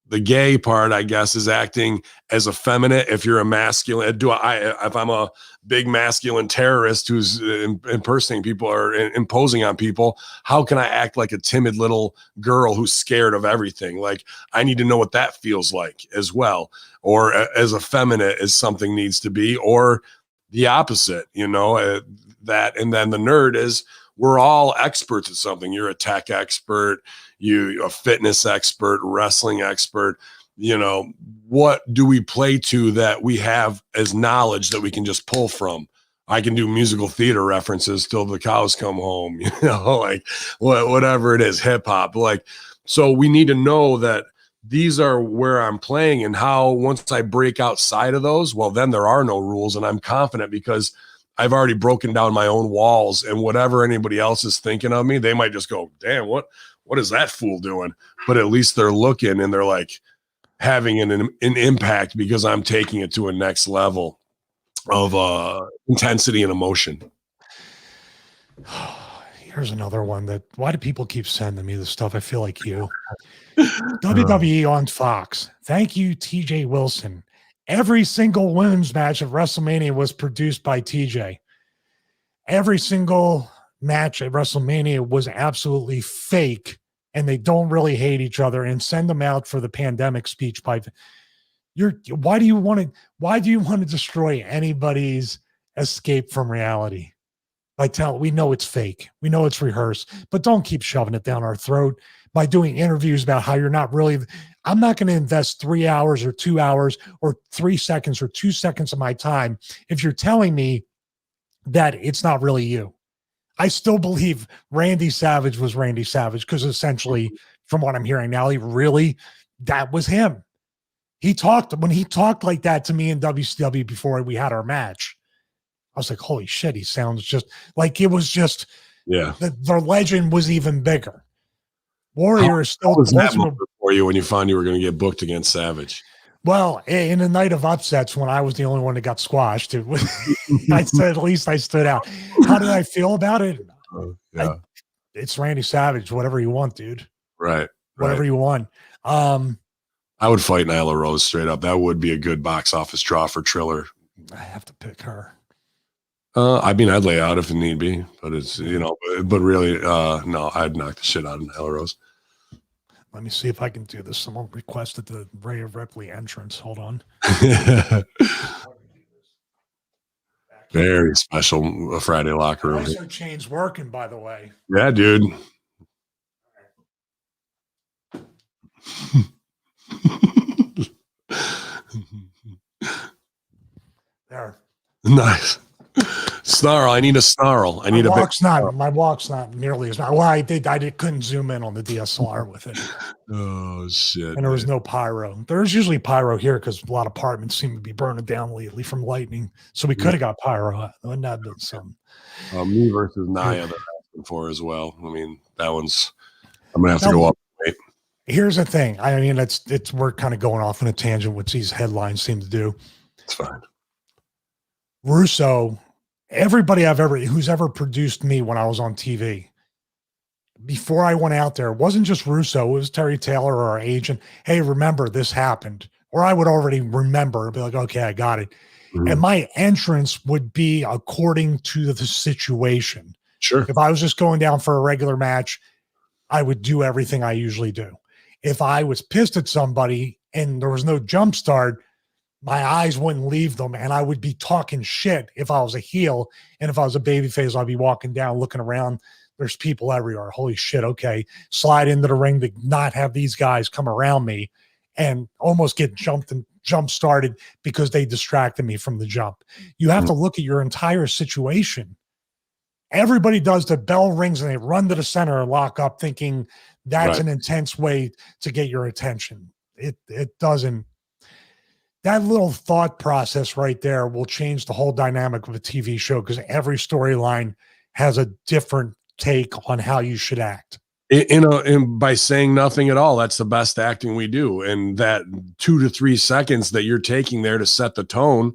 A: The gay part, I guess, is acting as effeminate. If you're a masculine, if I'm a big masculine terrorist who's impersonating people or imposing on people, how can I act like a timid little girl who's scared of everything? Like, I need to know what that feels like as well. Or as effeminate as something needs to be, or the opposite, that. And then the nerd is, we're all experts at something. You're a tech expert, you a fitness expert, wrestling expert. What do we play to that we have as knowledge that we can just pull from? I can do musical theater references till the cows come home, like whatever it is, hip hop. Like, so we need to know that these are where I'm playing, and how once I break outside of those, well, then there are no rules, and I'm confident because I've already broken down my own walls, and whatever anybody else is thinking of me, they might just go, damn, what is that fool doing? But at least they're looking and they're like having an impact because I'm taking it to a next level of intensity and emotion.
B: Here's another one why do people keep sending me this stuff? I feel like you. WWE on Fox. Thank you, TJ Wilson. Every single women's match of WrestleMania was produced by TJ. Every single match at WrestleMania was absolutely fake, and they don't really hate each other, and send them out for the pandemic speech by why do you want to destroy anybody's escape from reality? We know it's fake. We know it's rehearsed, but don't keep shoving it down our throat by doing interviews about how you're not really. I'm not going to invest 3 hours or 2 hours or 3 seconds or 2 seconds of my time if you're telling me that it's not really you. I still believe Randy Savage was Randy Savage because essentially, from what I'm hearing now, that was him. when he talked like that to me in WCW before we had our match, I was like, holy shit, he sounds just like it was just, the legend was even bigger. Warrior is still.
A: How was that moment for you when you found you were going to get booked against Savage?
B: Well, in a night of upsets, when I was the only one that got squashed, I said, at least I stood out. How did I feel about it? It's Randy Savage, whatever you want, dude.
A: Right.
B: Whatever you want.
A: I would fight Nyla Rose straight up. That would be a good box office draw for Triller.
B: I have to pick her.
A: I mean, I'd lay out if it need be, but it's, but really, no, I'd knock the shit out of Nyla Rose.
B: Let me see if I can do this. Someone requested the Rhea Ripley entrance. Hold on.
A: Very special Friday locker room.
B: Also, chain's working, by the way.
A: Yeah, dude.
B: There.
A: Nice. Snarl. I need a snarl. I need
B: my walk's not nearly as well. I couldn't zoom in on the DSLR with it.
A: Oh shit.
B: And there was no pyro. There's usually pyro here because a lot of apartments seem to be burning down lately from lightning. So we could have got pyro. Wouldn't that have been something?
A: Me versus Nia they're asking for as well. I mean, that one's I'm gonna have to go up. Wait.
B: Here's the thing. I mean, we're kind of going off on a tangent, which these headlines seem to do.
A: It's fine.
B: Russo, everybody who's ever produced me when I was on TV, before I went out there, it wasn't just Russo, it was Terry Taylor or our agent. Hey, remember this happened. Or I would already remember, be like, okay, I got it. Mm-hmm. And my entrance would be according to the situation.
A: Sure.
B: If I was just going down for a regular match, I would do everything I usually do. If I was pissed at somebody and there was no jump start, my eyes wouldn't leave them, and I would be talking shit if I was a heel. And if I was a babyface, I'd be walking down, looking around. There's people everywhere. Holy shit, okay. Slide into the ring to not have these guys come around me and almost get jump started because they distracted me from the jump. You have to look at your entire situation. Everybody does the bell rings and they run to the center and lock up thinking that's an intense way to get your attention. It doesn't. That little thought process right there will change the whole dynamic of a TV show because every storyline has a different take on how you should act.
A: And by saying nothing at all, that's the best acting we do. And that 2 to 3 seconds that you're taking there to set the tone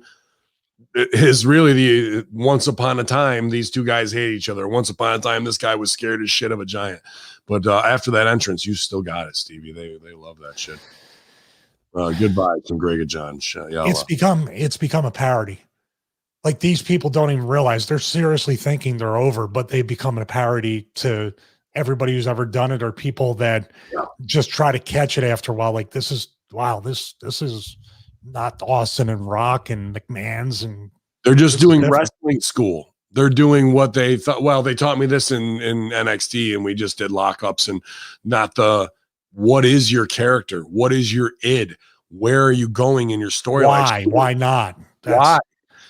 A: is really the once upon a time, these two guys hate each other. Once upon a time, this guy was scared as shit of a giant. But after that entrance, you still got it, Stevie. They love that shit. Goodbye from Greg and John.
B: It's become a parody. Like these people don't even realize they're seriously thinking they're over, but they become a parody to everybody who's ever done it or people that just try to catch it after a while. Like this is not Austin and Rock and McMahon's, and they're just doing
A: wrestling school. They're doing what they thought. Well, they taught me this in NXT, and we just did lockups and not the. What is your character? What is your id? Where are you going in your storyline?
B: Why not?
A: Why?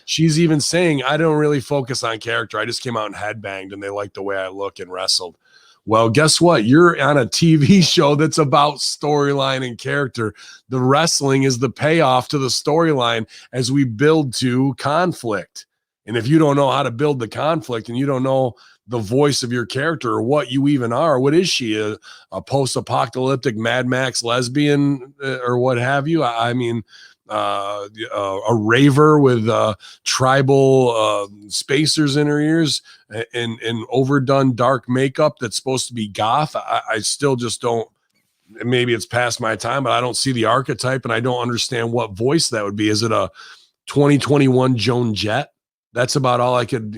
A: She's even saying, I don't really focus on character. I just came out and headbanged and they like the way I look and wrestled. Well, guess what? You're on a TV show that's about storyline and character. The wrestling is the payoff to the storyline as we build to conflict. And if you don't know how to build the conflict and you don't know the voice of your character or what you even are, what is she, a post-apocalyptic Mad Max lesbian or what have you? I mean, a raver with tribal spacers in her ears and overdone dark makeup that's supposed to be goth. I still just don't, maybe it's past my time, but I don't see the archetype and I don't understand what voice that would be. Is it a 2021 Joan Jett? That's about all I could,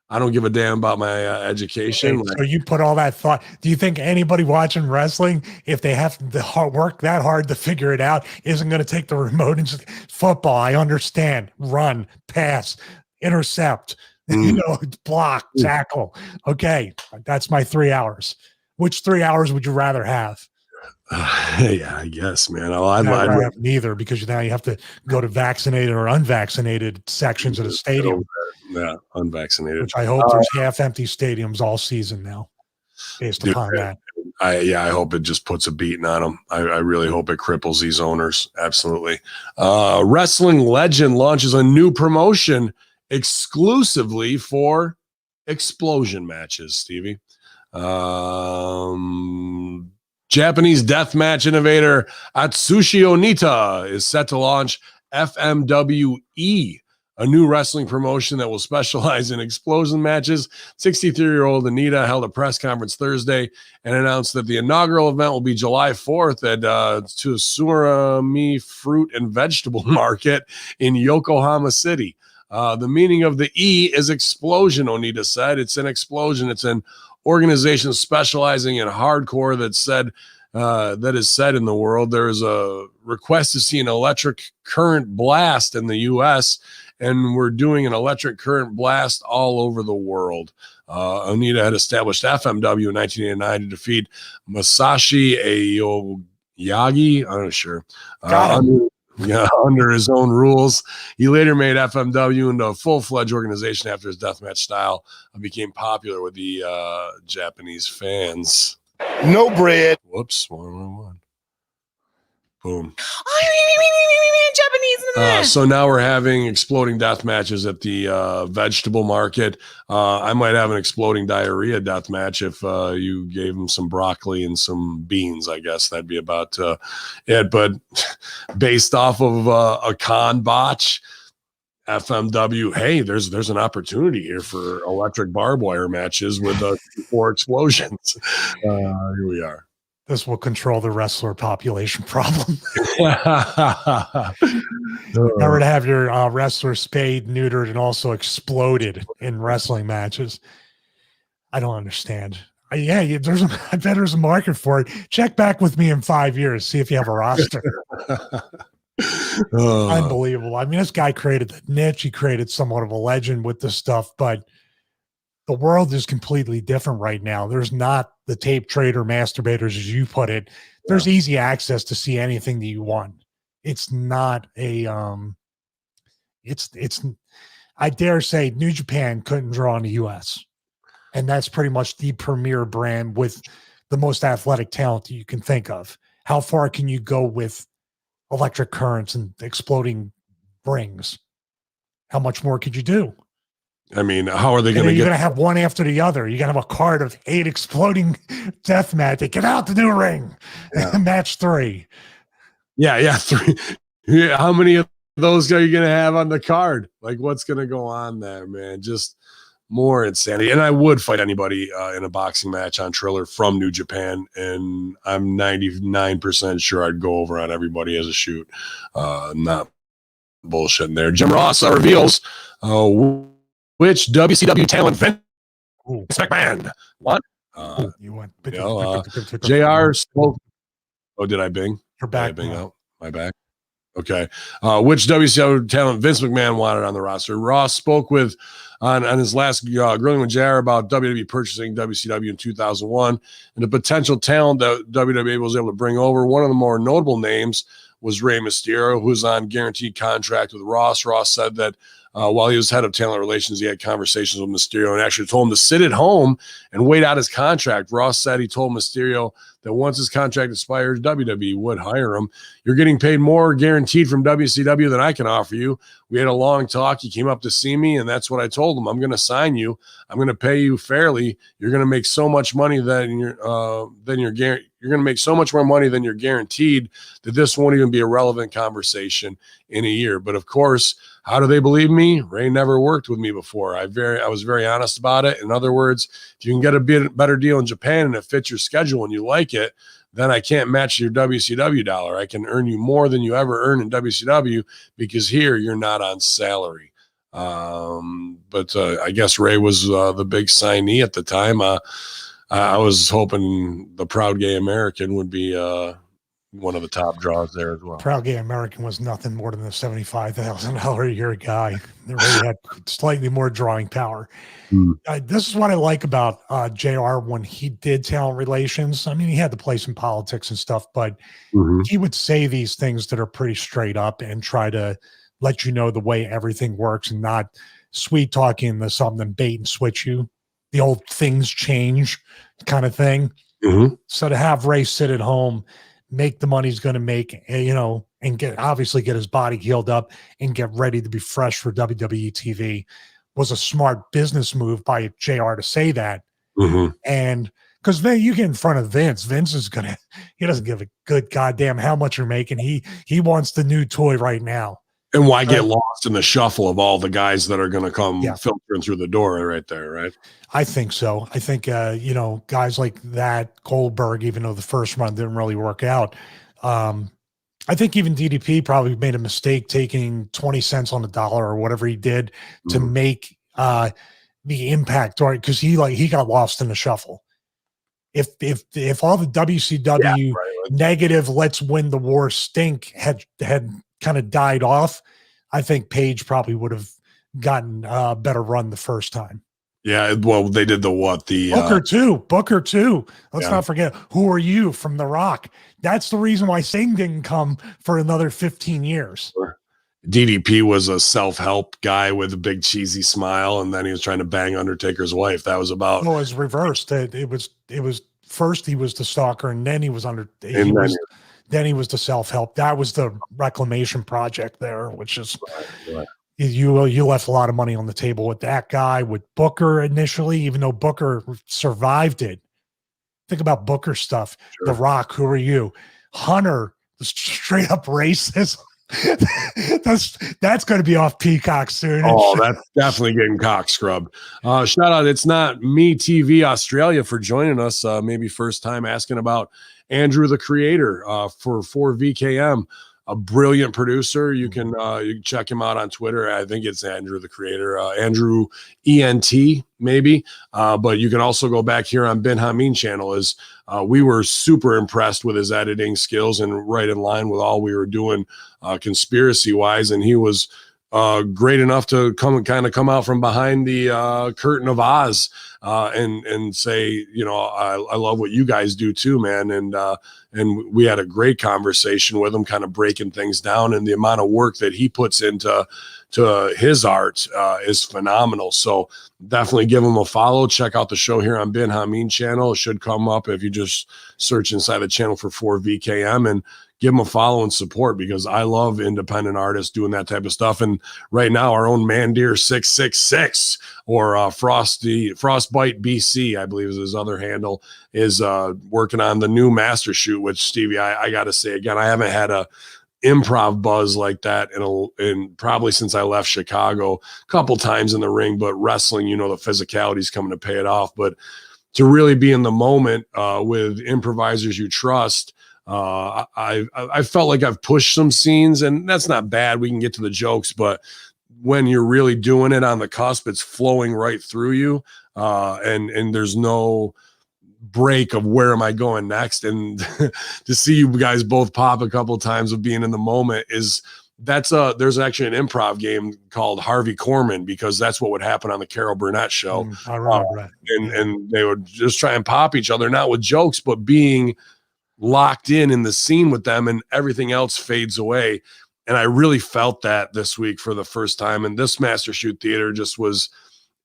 A: I don't give a damn about my education.
B: So you put all that thought. Do you think anybody watching wrestling, if they have to work that hard to figure it out, isn't going to take the remote and just football? I understand. Run, pass, intercept, block, tackle. Okay, that's my 3 hours. Which 3 hours would you rather have?
A: Yeah, I guess, man.
B: I'd have neither because now you have to go to vaccinated or unvaccinated sections of the stadium.
A: Yeah, unvaccinated.
B: Which I hope there's half-empty stadiums all season now, based upon that.
A: I hope it just puts a beating on them. I really hope it cripples these owners. Absolutely. Wrestling Legend launches a new promotion exclusively for explosion matches, Stevie. Japanese deathmatch innovator Atsushi Onita is set to launch FMWE, a new wrestling promotion that will specialize in explosion matches. 63-year-old Onita held a press conference Thursday and announced that the inaugural event will be July 4th at Tsurami Fruit and Vegetable Market in Yokohama City. The meaning of the E is explosion, Onita said. It's an explosion. It's an organization specializing in hardcore that is said in the world. There's a request to see an electric current blast in the U.S., and we're doing an electric current blast all over the world. Onita had established FMW in 1989 to defeat Masashi Aoyagi. I'm not sure. Under his own rules. He later made FMW into a full-fledged organization after his deathmatch style became popular with the Japanese fans.
C: No bread.
A: Whoops. 111. Boom.
D: Japanese.
A: So now we're having exploding death matches at the vegetable market. I might have an exploding diarrhea death match if you gave him some broccoli and some beans. I guess that'd be about it. But based off of a con botch, FMW, hey, there's an opportunity here for electric barbed wire matches with 4 explosions. Here we are.
B: This will control the wrestler population problem. Never to have your wrestler spayed, neutered, and also exploded in wrestling matches. I don't understand. I bet there's a market for it. Check back with me in 5 years. See if you have a roster. Unbelievable. I mean, this guy created the niche. He created somewhat of a legend with this stuff, but the world is completely different right now. There's not the tape trader masturbators, as you put it. There's easy access to see anything that you want. It's not a, I dare say New Japan couldn't draw in the US. And that's pretty much the premier brand with the most athletic talent that you can think of. How far can you go with electric currents and exploding rings? How much more could you do?
A: I mean, how are they going to get?
B: You're going to have one after the other. You're going to have a card of 8 exploding death matches. Get out the new ring. Yeah. Match 3.
A: Yeah, 3. Yeah, how many of those are you going to have on the card? Like, what's going to go on there, man? Just more insanity. And I would fight anybody in a boxing match on Triller from New Japan, and I'm 99% sure I'd go over on everybody as a shoot. Not bullshitting there. Jim Ross reveals which WCW talent Vince McMahon what?
B: You went.
A: JR spoke. Oh, did I bing?
B: You're back.
A: Did I bing out? My back. Okay. Which WCW talent Vince McMahon wanted on the roster? Ross spoke with on his last grilling with JR about WWE purchasing WCW in 2001 and the potential talent that WWE was able to bring over. One of the more notable names was Rey Mysterio, who's on guaranteed contract with Ross. Ross said that while he was head of talent relations, he had conversations with Mysterio and actually told him to sit at home and wait out his contract. Ross said he told Mysterio that once his contract expired, WWE would hire him. You're getting paid more guaranteed from WCW than I can offer you. We had a long talk. He came up to see me, and that's what I told him. I'm going to sign you. I'm going to pay you fairly. You're going to make so much money than you're going to make so much more money than you're guaranteed that this won't even be a relevant conversation in a year. But of course, how do they believe me? Ray never worked with me before. I was very honest about it. In other words, if you can get a better deal in Japan and it fits your schedule and you like it, then I can't match your WCW dollar. I can earn you more than you ever earn in WCW because here you're not on salary. But I guess Ray was the big signee at the time. I was hoping the Proud Gay American would be one of the top draws there as well.
B: Proud Gay American was nothing more than a $75,000 a year guy. They really had slightly more drawing power. This is what I like about JR when he did talent relations. I mean, he had to play some politics and stuff, but he would say these things that are pretty straight up and try to let you know the way everything works and not sweet talking the something bait and switch you. The old things change kind of thing.
A: Mhm.
B: So to have Ray sit at home, make the money he's going to make, and obviously get his body healed up and get ready to be fresh for WWE TV was a smart business move by JR to say that.
A: Mhm.
B: And because then you get in front of Vince is he doesn't give a good goddamn how much you're making. He wants the new toy right now.
A: And why get lost in the shuffle of all the guys that are going to come filtering through the door right there, right?
B: I think so. I think, guys like that, Goldberg, even though the first run didn't really work out, I think even DDP probably made a mistake taking 20 cents on the dollar or whatever he did to make the impact, right? Because he got lost in the shuffle. If all the WCW negative "let's win the war" stink had kind of died off, I think Page probably would have gotten a better run the first time.
A: Yeah, well, they did the
B: Booker too. Let's not forget, "Who Are You" from The Rock. That's the reason why Sting didn't come for another 15 years.
A: DDP was a self-help guy with a big cheesy smile, and then he was trying to bang Undertaker's wife. That was about.
B: No, it was reversed. It was first he was the stalker, and then he was then he was the self-help. That was the reclamation project there, which is you left a lot of money on the table with that guy, with Booker initially, even though Booker survived it. Think about Booker stuff. The Rock, "Who Are You?" Hunter, the straight up racist. that's going to be off Peacock soon.
A: Oh, that's definitely getting cock scrubbed. Shout out, It's Not Me TV Australia for joining us. Maybe first time asking about Andrew the Creator for 4VKM. A brilliant producer. You can check him out on Twitter. I think it's Andrew the Creator, Andrew ENT maybe. But you can also go back here on Ben Hamin channel. We were super impressed with his editing skills and right in line with all we were doing conspiracy wise. And he was great enough to come out from behind the curtain of Oz and say, I love what you guys do too, man. And we had a great conversation with him, kind of breaking things down, and the amount of work that he puts into his art is phenomenal. So definitely give him a follow. Check out the show here on Ben Hamin channel. It should come up if you just search inside the channel for 4VKM, and give them a follow and support, because I love independent artists doing that type of stuff. And right now, our own Mandeer 666 or Frostbite BC, I believe is his other handle, is working on the new master shoot. Which, Stevie, I got to say again, I haven't had a improv buzz like that in probably since I left Chicago. A couple times in the ring, but wrestling, the physicality is coming to pay it off. But to really be in the moment with improvisers you trust. I felt like I've pushed some scenes, and that's not bad. We can get to the jokes, but when you're really doing it on the cusp, it's flowing right through you. And there's no break of where am I going next. And to see you guys both pop a couple of times of being in the moment there's actually an improv game called Harvey Korman, because that's what would happen on the Carol Burnett show.
B: I remember that.
A: And they would just try and pop each other, not with jokes, but being locked in the scene with them, and everything else fades away. And I really felt that this week for the first time. And this Master Shoot Theater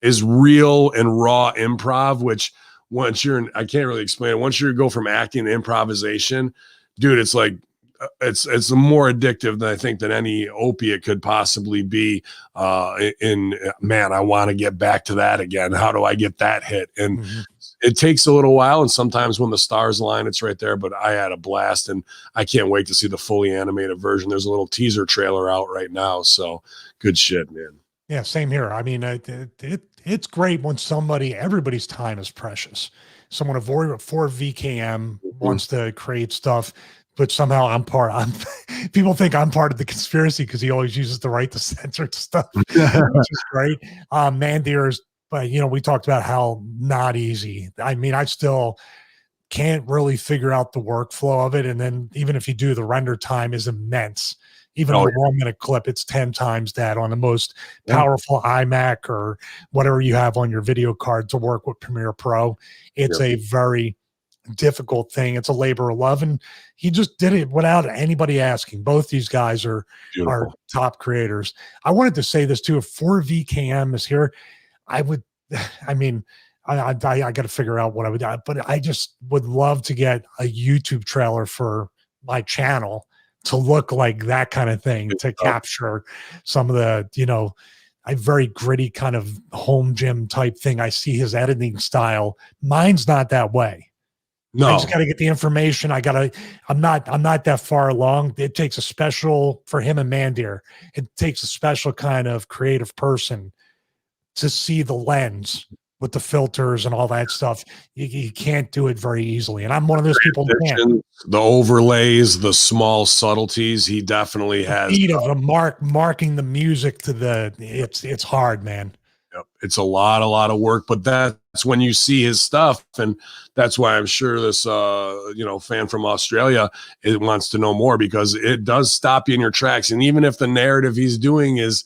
A: is real and raw improv, which I can't really explain it. Once you go from acting to improvisation, dude, it's like, it's more addictive than I think that any opiate could possibly be. Man, I want to get back to that again. How do I get that hit? And it takes a little while, and sometimes when the stars align, it's right there. But I had a blast, and I can't wait to see the fully animated version. There's a little teaser trailer out right now, so good shit, man.
B: Yeah, same here. I mean, it's great when everybody's time is precious. Someone at 4VKM wants to create stuff, but somehow people think I'm part of the conspiracy because he always uses the right to censor stuff, which is great. Mandeers, but we talked about how not easy. I mean, I still can't really figure out the workflow of it. And then even if you do, the render time is immense. Even on a 1 minute clip, it's 10 times that on the most powerful iMac or whatever you have on your video card to work with Premiere Pro. It's a very difficult thing. It's a labor of love, and he just did it without anybody asking. Both these guys are top creators. I wanted to say this too. If 4VKM is here, I got to figure out what I would do, but I just would love to get a YouTube trailer for my channel to look like that kind of thing, to capture some of the, a very gritty kind of home gym type thing. I see his editing style. Mine's not that way.
A: No,
B: I just got to get the information. I'm not that far along. It takes a special, for him and Mandir, it takes a special kind of creative person to see the lens with the filters and all that stuff. You can't do it very easily. And I'm one of those people who can't.
A: The overlays, the small subtleties, he definitely has.
B: The beat of the marking the music to it's hard, man.
A: Yep. It's a lot of work, but that's when you see his stuff. And that's why I'm sure this, fan from Australia, it wants to know more, because it does stop you in your tracks. And even if the narrative he's doing is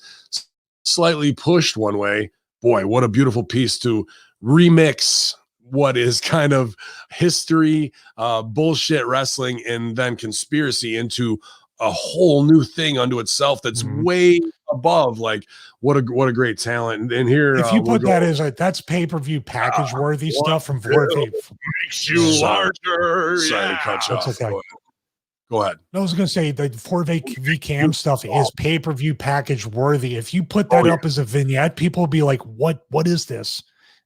A: slightly pushed one way, boy, what a beautiful piece to remix what is kind of history, bullshit wrestling, and then conspiracy into a whole new thing unto itself that's way above. Like, what a great talent. And here,
B: if you put that as that's pay-per-view package worthy stuff from Vortex,
A: makes you larger. Sorry to cut you off.
B: Okay.
A: Go ahead.
B: I was going to say the 4V cam stuff is pay-per-view package worthy. If you put that up as a vignette, people will be like, what is this?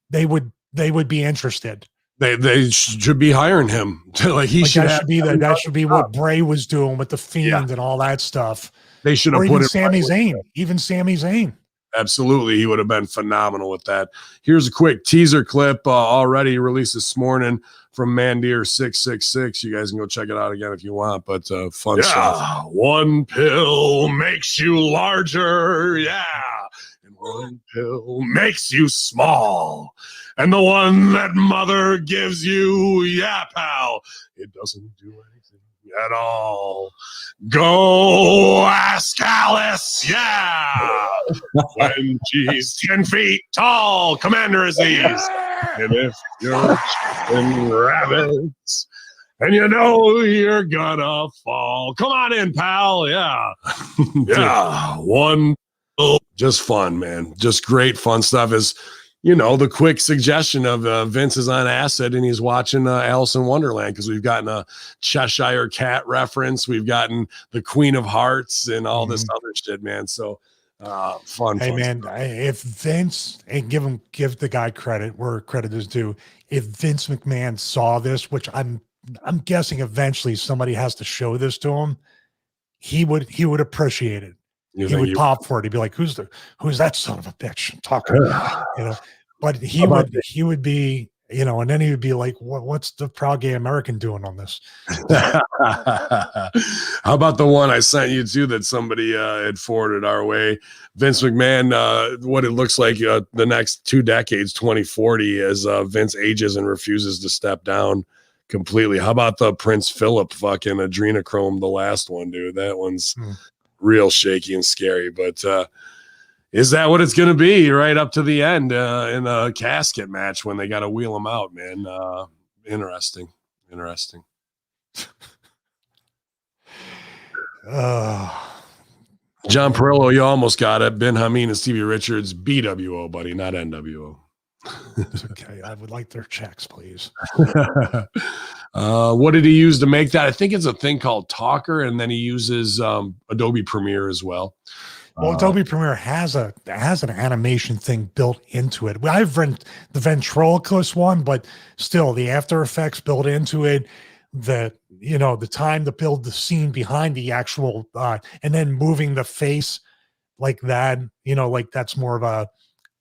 B: They would be interested.
A: They should be hiring him. That
B: should be what Bray was doing with the Fiend and all that stuff.
A: They should have put it.
B: Sami Zayn, even Sami Zayn.
A: Absolutely, he would have been phenomenal with that. Here's a quick teaser clip already released this morning from Mandir 666. You guys can go check it out again if you want, but fun stuff. One pill makes you larger, and one pill makes you small. And the one that mother gives you, pal, it doesn't do anything at all. Go ask Alice, when she's 10 feet tall, Commander Aziz. And if you're chicken rabbits, and you know you're gonna fall, come on in, pal. One, just fun, man. Just great fun stuff. Is the quick suggestion of Vince is on acid and he's watching Alice in Wonderland, because we've gotten a Cheshire Cat reference. We've gotten the Queen of Hearts and all this other shit, man. So fun.
B: Hey, man, if Vince, and give the guy credit where credit is due, if Vince McMahon saw this, which I'm guessing eventually somebody has to show this to him, he would appreciate it. He would pop for it. He'd be like, "Who's that son of a bitch talking?" But he would be, and then he would be like, "What's the proud gay American doing on this?"
A: How about the one I sent you to that somebody had forwarded our way? Vince McMahon, what it looks like the next 2 decades, 2040, as Vince ages and refuses to step down completely. How about the Prince Philip fucking adrenochrome, the last one, dude? That one's real shaky and scary, but is that what it's going to be right up to the end in a casket match when they got to wheel him out, man? Interesting. John Perillo, you almost got it. Ben Hamin and Stevie Richards, BWO, buddy, not NWO.
B: It's okay. I would like their checks, please.
A: What did he use to make that? I think it's a thing called Talker, and then he uses Adobe Premiere as well.
B: Well, Adobe Premiere has an animation thing built into it. I've run the ventriloquist one, but still the After Effects built into it. The time to build the scene behind the actual and then moving the face like that, like that's more of a,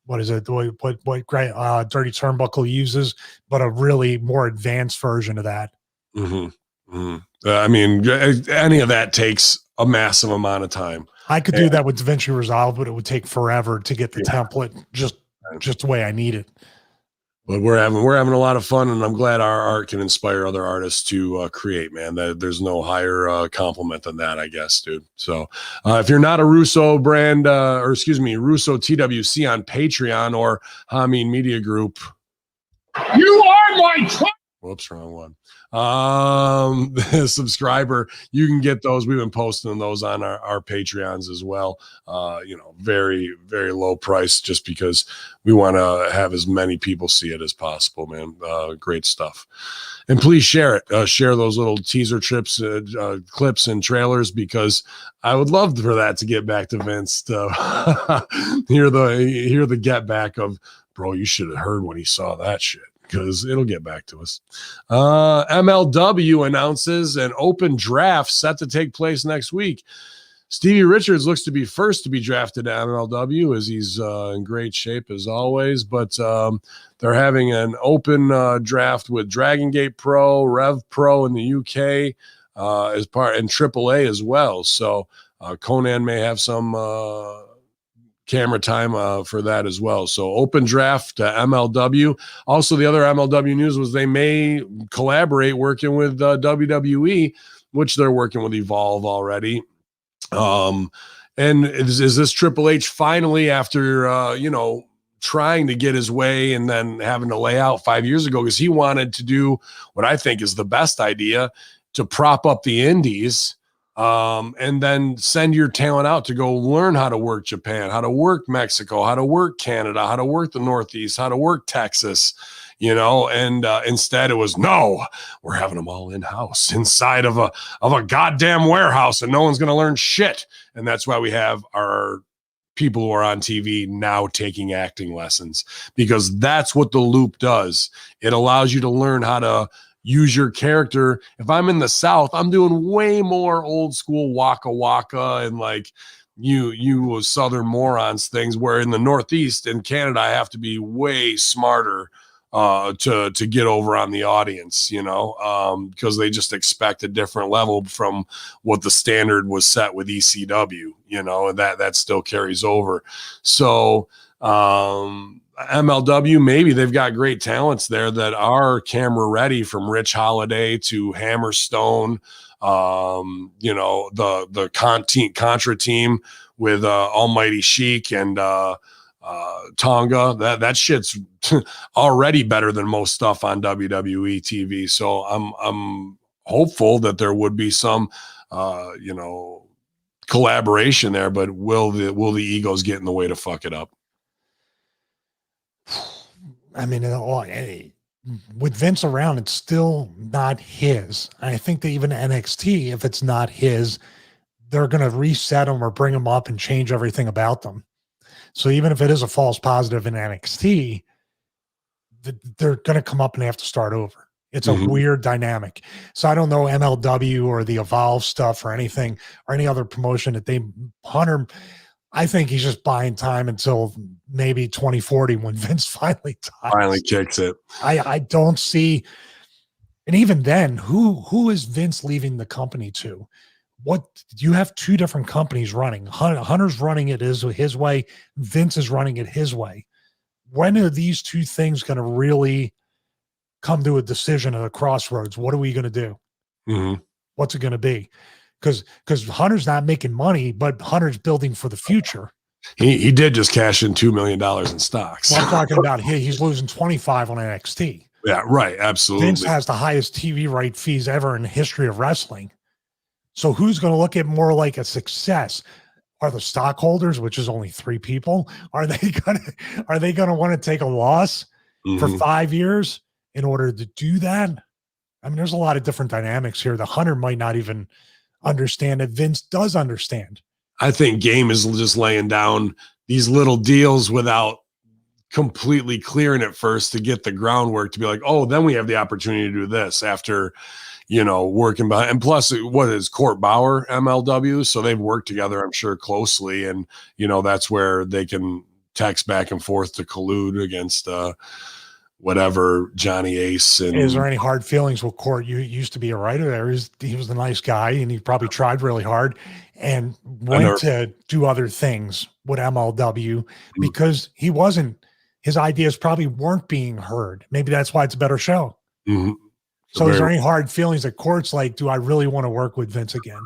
B: what is it? What Dirty Turnbuckle uses, but a really more advanced version of that.
A: I mean, any of that takes a massive amount of time.
B: I could do that with DaVinci Resolve, but it would take forever to get the template just the way I need it.
A: But we're having a lot of fun, and I'm glad our art can inspire other artists to create, man. There's no higher compliment than that, I guess, dude. So if you're not a Russo brand, Russo TWC on Patreon or Hamin Media Group,
C: you are my
A: whoops, wrong one. subscriber. You can get those. We've been posting those on our Patreons as well. Very, very low price just because we want to have as many people see it as possible, man. Great stuff. And please share it. Share those little teaser clips and trailers, because I would love for that to get back to Vince to hear the get back of, bro, you should have heard when he saw that shit, because it'll get back to us. MLW announces an open draft set to take place next week. Stevie Richards looks to be first to be drafted to MLW, as he's in great shape as always. But they're having an open draft with Dragon Gate Pro, Rev Pro in the UK as part, and AAA as well. So Conan may have some camera time for that as well. So open draft to MLW. Also, the other MLW news was they may collaborate working with WWE, which they're working with Evolve already. And is this Triple H finally, after trying to get his way and then having to lay out 5 years ago, because he wanted to do what I think is the best idea, to prop up the indies, and then send your talent out to go learn how to work Japan, how to work Mexico, how to work Canada, how to work the Northeast, how to work Texas, and instead it was, no, we're having them all in-house inside of a goddamn warehouse, and no one's going to learn shit. And that's why we have our people who are on TV now taking acting lessons, because that's what the loop does. It allows you to learn how to use your character. If I'm in the South, I'm doing way more old school waka waka and like you Southern morons things, where in the Northeast and Canada, I have to be way smarter to get over on the audience, because they just expect a different level from what the standard was set with ECW, and that still carries over. So MLW, maybe they've got great talents there that are camera ready, from Rich Holiday to Hammerstone, the Contra team with Almighty Sheik and Tonga. That shit's already better than most stuff on WWE TV. So I'm hopeful that there would be some collaboration there, but will the egos get in the way to fuck it up?
B: I mean, with Vince around, it's still not his. I think that even NXT, if it's not his, they're going to reset them or bring them up and change everything about them. So even if it is a false positive in NXT, they're going to come up and have to start over. It's a weird dynamic. So I don't know MLW or the Evolve stuff or anything or any other promotion that Hunter, I think he's just buying time until maybe 2040 when Vince finally dies.
A: Finally kicks it.
B: I don't see, and even then, who is Vince leaving the company to? What, you have two different companies running. Hunter's running it his way. Vince is running it his way. When are these two things going to really come to a decision at a crossroads? What are we going to do? What's it going to be? Because Hunter's not making money, but Hunter's building for the future.
A: He did just cash in $2 million in stocks.
B: Well, I'm talking about he's losing 25 on NXT.
A: Yeah, right. Absolutely.
B: Vince has the highest TV right fees ever in the history of wrestling. So who's going to look at more like a success? Are the stockholders, which is only 3 people, are they going to want to take a loss for 5 years in order to do that? I mean, there's a lot of different dynamics here. The Hunter might not even understand it. Vince does understand.
A: I think Game is just laying down these little deals without completely clearing it first to get the groundwork to be like, oh, then we have the opportunity to do this after, working behind. And plus, what is Court Bauer MLW? So they've worked together, I'm sure, closely. And, that's where they can text back and forth to collude against whatever Johnny Ace. And
B: is there any hard feelings with Court? You used to be a writer there. He was a nice guy, and he probably tried really hard and went to do other things with MLW because his ideas probably weren't being heard. Maybe that's why it's a better show. So is there any hard feelings that Court's like, do I really want to work with Vince again?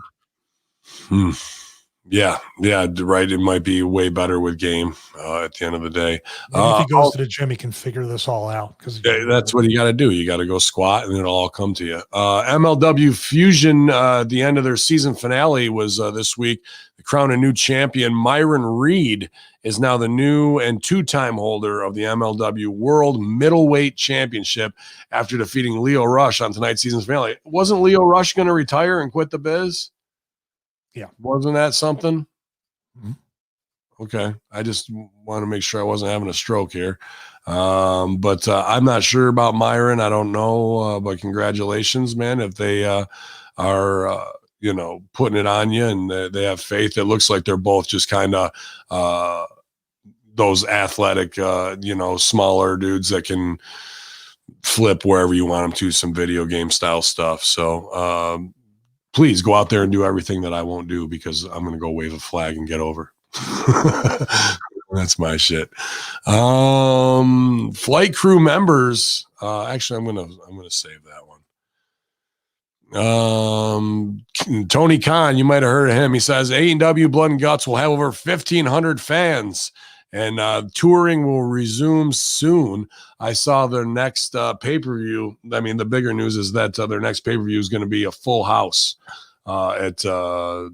A: Yeah, right. It might be way better with game at the end of the day.
B: Maybe if he goes to the gym, he can figure this all out. Because
A: that's what you got to do. You got to go squat, and it'll all come to you. MLW Fusion, the end of their season finale was this week. The crown a new champion. Myron Reed is now the new and two-time holder of the MLW World Middleweight Championship after defeating Leo Rush on tonight's season finale. Wasn't Leo Rush going to retire and quit the biz?
B: Yeah.
A: Wasn't that something?
B: Mm-hmm.
A: Okay. I just want to make sure I wasn't having a stroke here. But I'm not sure about Myron. I don't know. But congratulations, man. If they are, putting it on you and they have faith, it looks like they're both just kind of those athletic, smaller dudes that can flip wherever you want them to, some video game style stuff. So, please go out there and do everything that I won't do because I'm going to go wave a flag and get over. That's my shit. Flight crew members. Actually, I'm going to save that one. Tony Khan, you might have heard of him. He says AEW Blood and Guts will have over 1,500 fans and touring will resume soon. I saw their next pay-per-view. I mean, the bigger news is that their next pay-per-view is going to be a full house at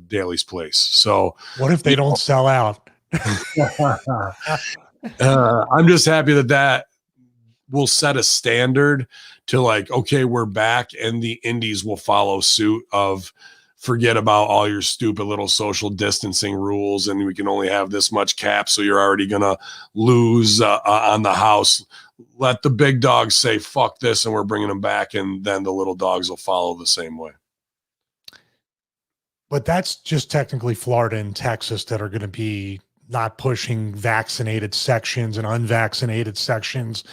A: Daly's Place. So
B: what if they don't sell out?
A: I'm just happy that will set a standard to like, okay, we're back, and the indies will follow suit of forget about all your stupid little social distancing rules and we can only have this much cap, so you're already gonna lose on the house. Let the big dogs say fuck this and we're bringing them back, and then the little dogs will follow the same way.
B: But that's just technically Florida and Texas that are going to be not pushing vaccinated sections and unvaccinated sections.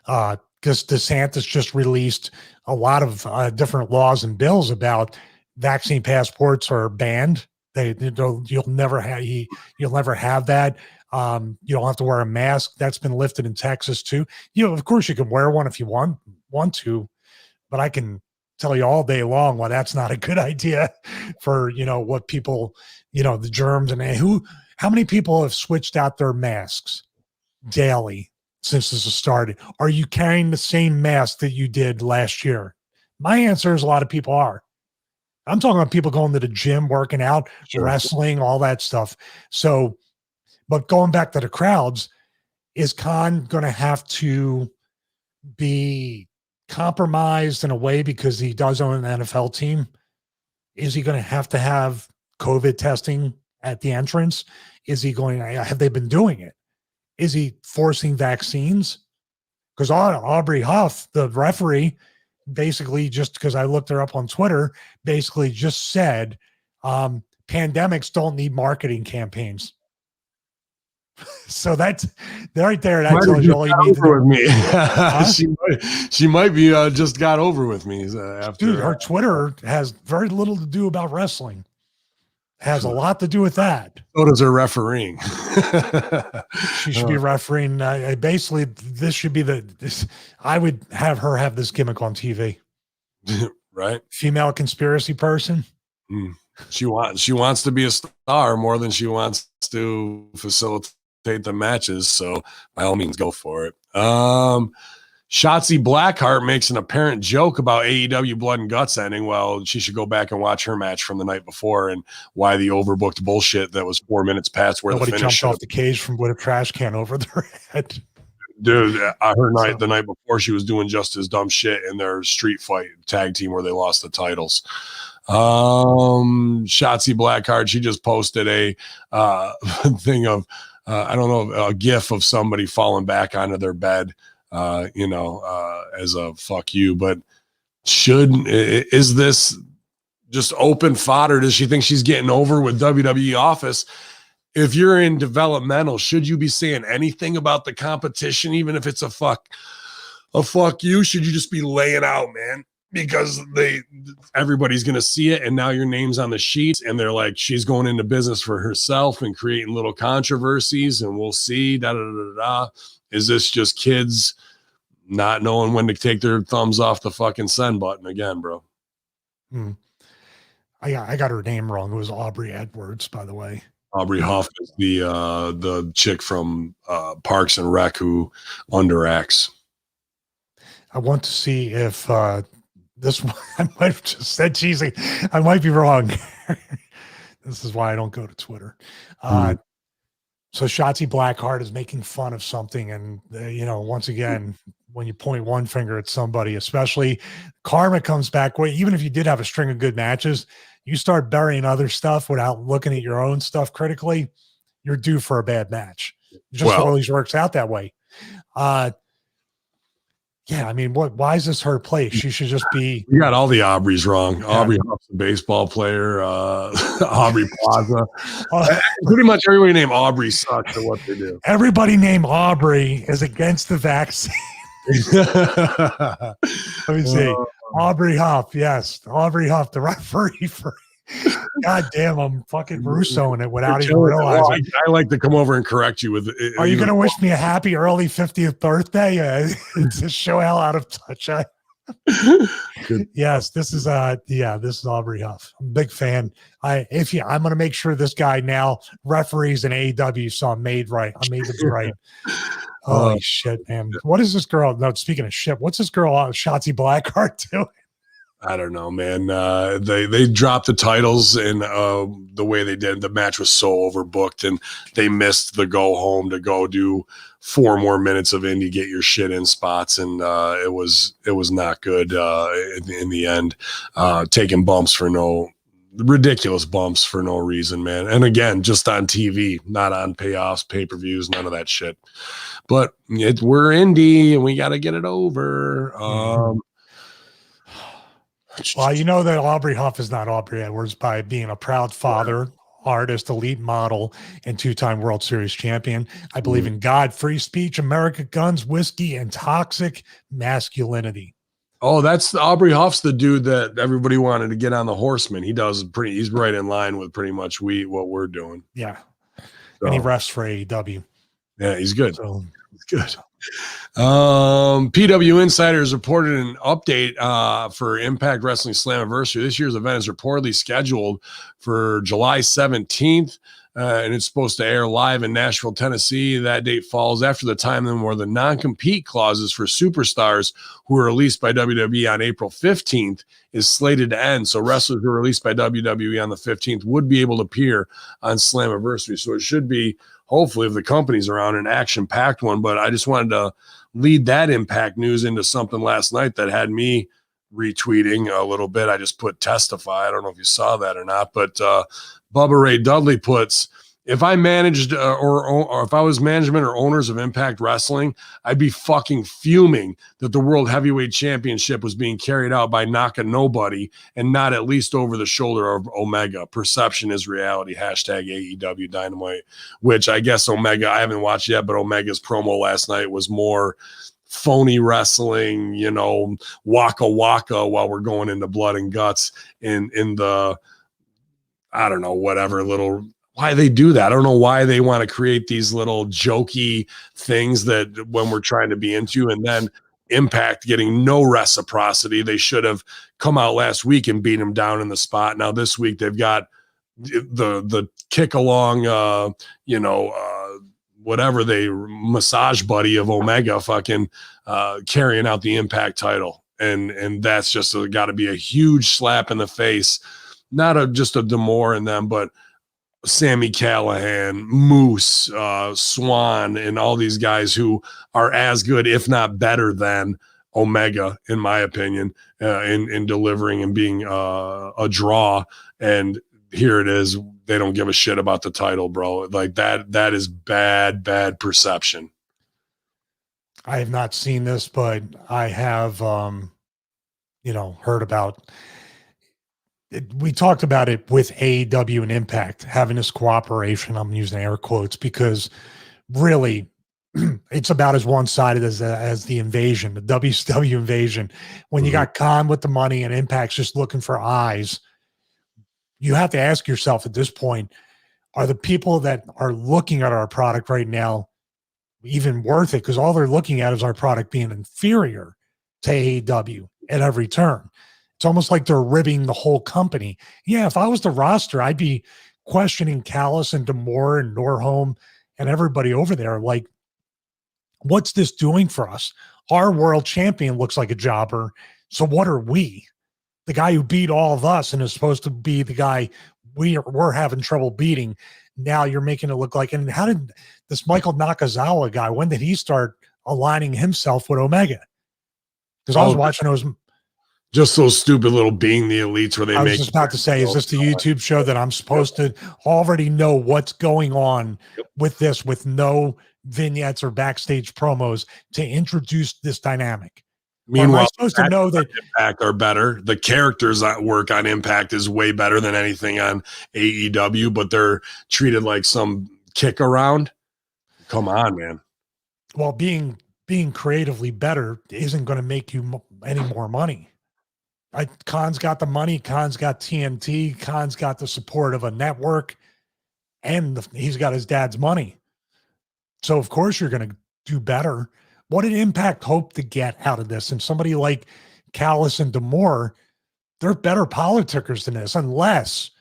B: Because DeSantis just released a lot of different laws and bills about vaccine passports are banned. You'll never have that. You don't have to wear a mask. That's been lifted in Texas too. Of course you can wear one if you want to, but I can tell you all day long why that's not a good idea for, what people, the germs and how many people have switched out their masks daily since this has started? Are you carrying the same mask that you did last year? My answer is a lot of people are. I'm talking about people going to the gym, working out, sure, wrestling, all that stuff. So, but going back to the crowds, is Khan going to have to be compromised in a way because he does own an NFL team? Is he going to have COVID testing at the entrance? Have they been doing it? Is he forcing vaccines? Because Aubrey Huff, the referee, basically, just because I looked her up on Twitter, basically just said pandemics don't need marketing campaigns. So that's right there. That tells you all you need to know. With me.
A: Huh? she might be just got over with me after.
B: Dude, her Twitter has very little to do about wrestling. Has a lot to do with that.
A: So does her refereeing.
B: She should be refereeing. Basically, this should be I would have her have this gimmick on TV.
A: Right?
B: Female conspiracy person.
A: She wants to be a star more than she wants to facilitate the matches. So by all means, go for it. Shotzi Blackheart makes an apparent joke about AEW Blood and Guts ending. Well, she should go back and watch her match from the night before and why the overbooked bullshit that was 4 minutes past where
B: nobody
A: the finish
B: jumped off the cage from with a trash can over their head.
A: Dude, the night before she was doing just as dumb shit in their street fight tag team where they lost the titles. Shotzi Blackheart, she just posted a thing of a gif of somebody falling back onto their bed, as a fuck you. But is this just open fodder? Does she think she's getting over with WWE office? If you're in developmental, should you be saying anything about the competition, even if it's a fuck you? Should you just be laying out, man? Because everybody's going to see it, and now your name's on the sheets, and they're like, she's going into business for herself and creating little controversies, and we'll see, da-da-da-da-da. Is this just kids not knowing when to take their thumbs off the fucking send button again, bro?
B: I got her name wrong. It was Aubrey Edwards, by the way.
A: Aubrey Huff is the chick from Parks and Rec who underacts.
B: I want to see if this one, I might have just said cheesy. I might be wrong. This is why I don't go to Twitter. So Shotzi Blackheart is making fun of something. And, once again, when you point one finger at somebody, especially karma comes back. Even if you did have a string of good matches, you start burying other stuff without looking at your own stuff critically, you're due for a bad match. It just always works out that way. Yeah, I mean, why is this her place? She should just be.
A: You got all the Aubreys wrong. Yeah. Aubrey Huff's a baseball player. Aubrey Plaza. Pretty much everybody named Aubrey sucks at what they do.
B: Everybody named Aubrey is against the vaccine. Let me see. Aubrey Huff, yes. Aubrey Huff, the referee for. God damn, I'm fucking Russoing it without even realizing.
A: I like to come over and correct you with.
B: Are you going to wish me a happy early 50th birthday? To show how out of touch I. Yes, this is this is Aubrey Huff. I'm a big fan. I'm going to make sure this guy now referees in AEW, so I'm made right. I made this right. Holy shit, man! What is this girl? No, speaking of shit, what's this girl Shotzi Blackheart doing?
A: I don't know, man. They dropped the titles, and the way they did, the match was so overbooked, and they missed the go home to go do 4 more minutes of indie, get your shit in spots, and it was not good in the end. Taking ridiculous bumps for no reason, man. And again, just on TV, not on payoffs, pay-per-views, none of that shit. But we're indie, and we got to get it over.
B: Well, you know that Aubrey Huff is not Aubrey Edwards by being a proud father, artist, elite model, and 2-time World Series champion. I believe in God, free speech, America, guns, whiskey, and toxic masculinity.
A: Oh, that's Aubrey Huff's the dude that everybody wanted to get on the Horseman. He's right in line with pretty much what we're doing.
B: Yeah. So, and he refs for AEW.
A: Yeah, he's good. So, he's good. PW Insiders reported an update for Impact Wrestling Slammiversary. This year's event is reportedly scheduled for July 17th, and it's supposed to air live in Nashville, Tennessee. That date falls after the time where the non-compete clauses for superstars who were released by WWE on April 15th is slated to end. So wrestlers who were released by WWE on the 15th would be able to appear on Slammiversary. So it should be, hopefully, if the company's around, an action-packed one. But I just wanted to lead that Impact news into something last night that had me retweeting a little bit. I just put testify. I don't know if you saw that or not, but Bubba Ray Dudley puts, if I managed or if I was management or owners of Impact Wrestling, I'd be fucking fuming that the World Heavyweight Championship was being carried out by Nobody and not at least over the shoulder of Omega. Perception is reality. Hashtag AEW Dynamite, which I guess Omega, I haven't watched yet, but Omega's promo last night was more phony wrestling, waka waka while we're going into blood and guts in the, I don't know, whatever little, why they do that. I don't know why they want to create these little jokey things that when we're trying to be into, and then Impact getting no reciprocity. They should have come out last week and beat him down in the spot. Now this week they've got the kick along, whatever they massage buddy of Omega fucking carrying out the Impact title. And that's just got to be a huge slap in the face. Not just a D'Amore in them, but Sammy Callahan, Moose, Swan, and all these guys who are as good, if not better than Omega, in my opinion, in delivering and being a draw. And here it is. They don't give a shit about the title, bro. Like that is bad perception.
B: I have not seen this, but I have, heard about it. We talked about it with AEW and Impact having this cooperation. I'm using air quotes because really it's about as one-sided as the invasion, the WCW invasion. When you got Khan with the money and Impact's just looking for eyes, you have to ask yourself at this point, are the people that are looking at our product right now even worth it? Because all they're looking at is our product being inferior to AEW at every turn. It's almost like they're ribbing the whole company. Yeah, if I was the roster, I'd be questioning Callis and D'Amore and Norholm and everybody over there. Like, what's this doing for us? Our world champion looks like a jobber. So what are we? The guy who beat all of us and is supposed to be the guy we're having trouble beating. Now you're making it look like, and how did this Michael Nakazawa guy, when did he start aligning himself with Omega? Because I was watching those.
A: Just those stupid little Being the Elites where they
B: I was
A: make.
B: just about to say, is this the YouTube show that I'm supposed to already know what's going on with this, with no vignettes or backstage promos to introduce this dynamic?
A: Meanwhile,
B: am I supposed to know that
A: Impact are better? The characters that work on Impact is way better than anything on AEW, but they're treated like some kick around. Come on, man.
B: Well, being creatively better isn't going to make you any more money. Khan's got the money. Khan's got TNT. Khan's got the support of a network, and he's got his dad's money. So of course you're going to do better. What did Impact hope to get out of this? And somebody like Callis and D'Amore, they're better politicers than this, unless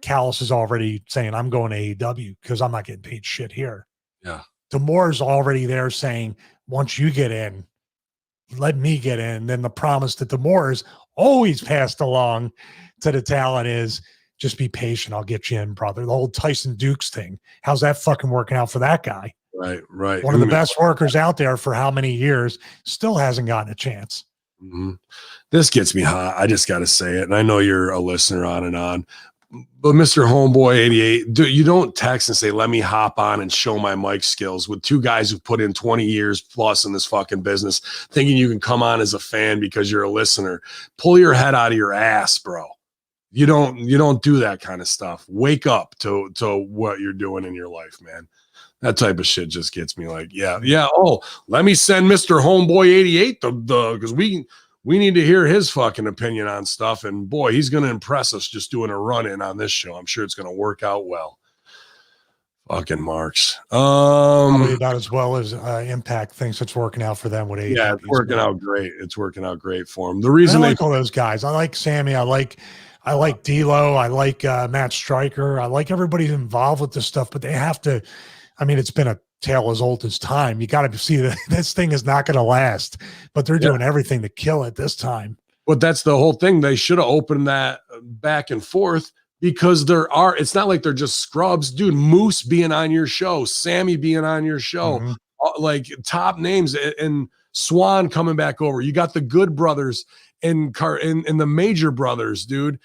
B: Callis is already saying, I'm going to AEW because I'm not getting paid shit here.
A: Yeah.
B: D'Amore's already there saying, once you get in, let me get in. Then the promise that D'Amore's always passed along to the talent is, just be patient. I'll get you in, brother. The whole Tyson Dukes thing. How's that fucking working out for that guy?
A: Right.
B: One of the best workers out there for how many years, still hasn't gotten a chance.
A: Mm-hmm. This gets me hot. I just got to say it. And I know you're a listener on and on, but Mr. Homeboy 88, you don't text and say, let me hop on and show my mic skills with two guys who put in 20 years plus in this fucking business, thinking you can come on as a fan because you're a listener. Pull your head out of your ass, bro. You don't do that kind of stuff. Wake up to what you're doing in your life, man. That type of shit just gets me like, yeah. Oh, let me send Mr. Homeboy 88 because we need to hear his fucking opinion on stuff. And boy, he's going to impress us just doing a run in on this show. I'm sure it's going to work out well. Fucking marks.
B: Probably about as well as Impact thinks it's working out for them with AEW.
A: Yeah, it's working out great. It's working out great for them. The reason
B: I like all those guys. I like Sammy. I like D'Lo. I like Matt Stryker. I like everybody involved with this stuff, but they have to. I mean, it's been a tale as old as time. You got to see that this thing is not going to last, but they're doing everything to kill it this time.
A: But that's the whole thing. They should have opened that back and forth because it's not like they're just scrubs. Dude, Moose being on your show, Sammy being on your show, like top names, and Swan coming back over. You got the Good Brothers and the Major Brothers, dude,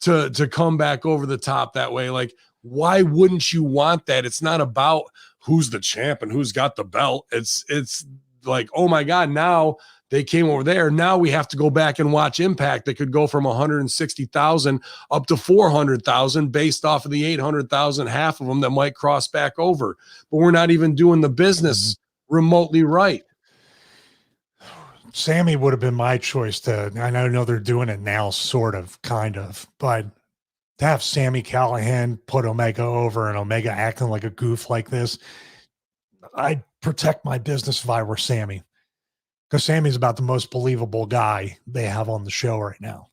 A: to come back over the top that way. Like, why wouldn't you want that? It's not about who's the champ and who's got the belt. It's like, oh my God, now they came over there. Now we have to go back and watch Impact. They could go from 160,000 up to 400,000 based off of the 800,000, half of them that might cross back over. But we're not even doing the business remotely right.
B: Sammy would have been my choice and I know they're doing it now, sort of, kind of, but to have Sammy Callahan put Omega over and Omega acting like a goof like this, I'd protect my business if I were Sammy, because Sammy's about the most believable guy they have on the show right now.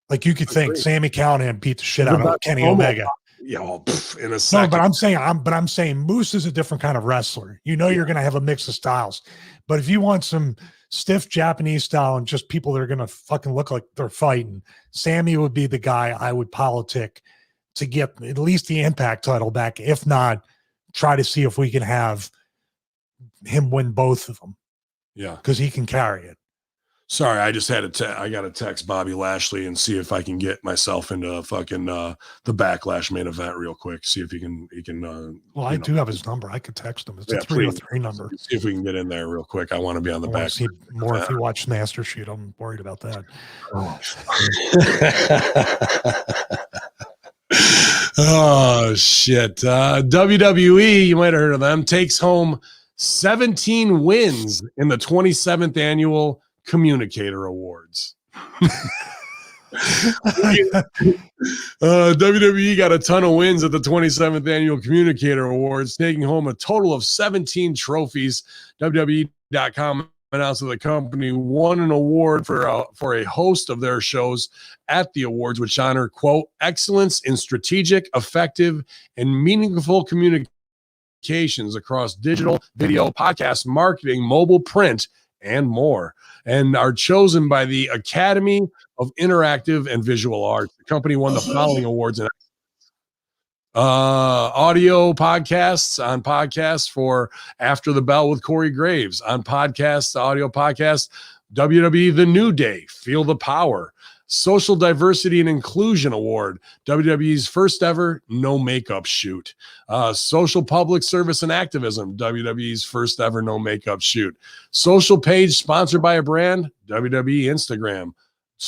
B: Like, you could think Sammy Callahan beat the shit out of Kenny Omega.
A: Yeah, well, in a second.
B: No, but I'm saying Moose is a different kind of wrestler. You know, you're going to have a mix of styles, but if you want some stiff Japanese style and just people that are going to fucking look like they're fighting, Sammy would be the guy I would politic to get at least the Impact title back. If not, try to see if we can have him win both of them.
A: Yeah.
B: Because he can carry it.
A: Sorry, I just had I got to text Bobby Lashley and see if I can get myself into fucking the Backlash main event real quick. See if he can.
B: Well, I do have his number. I could text him. It's a 303 number.
A: See if we can get in there real quick. I want to be on the back.
B: See more if you watch Master Sheet. I'm worried about that.
A: Oh shit! WWE, you might have heard of them, takes home 17 wins in the 27th annual Communicator Awards. WWE got a ton of wins at the 27th annual Communicator Awards, taking home a total of 17 trophies. WWE.com out so the company won an award for a host of their shows at the awards, which honor, quote, excellence in strategic, effective, and meaningful communications across digital, video, podcast, marketing, mobile, print, and more, and are chosen by the Academy of Interactive and Visual Arts. The company won the following awards in audio podcasts, on podcasts for After the Bell with Corey Graves, on podcasts, audio podcast, WWE The New Day, Feel the Power, Social Diversity and Inclusion Award, WWE's first ever no makeup shoot, Social Public Service and Activism, WWE's first ever no makeup shoot, Social Page sponsored by a brand, WWE Instagram,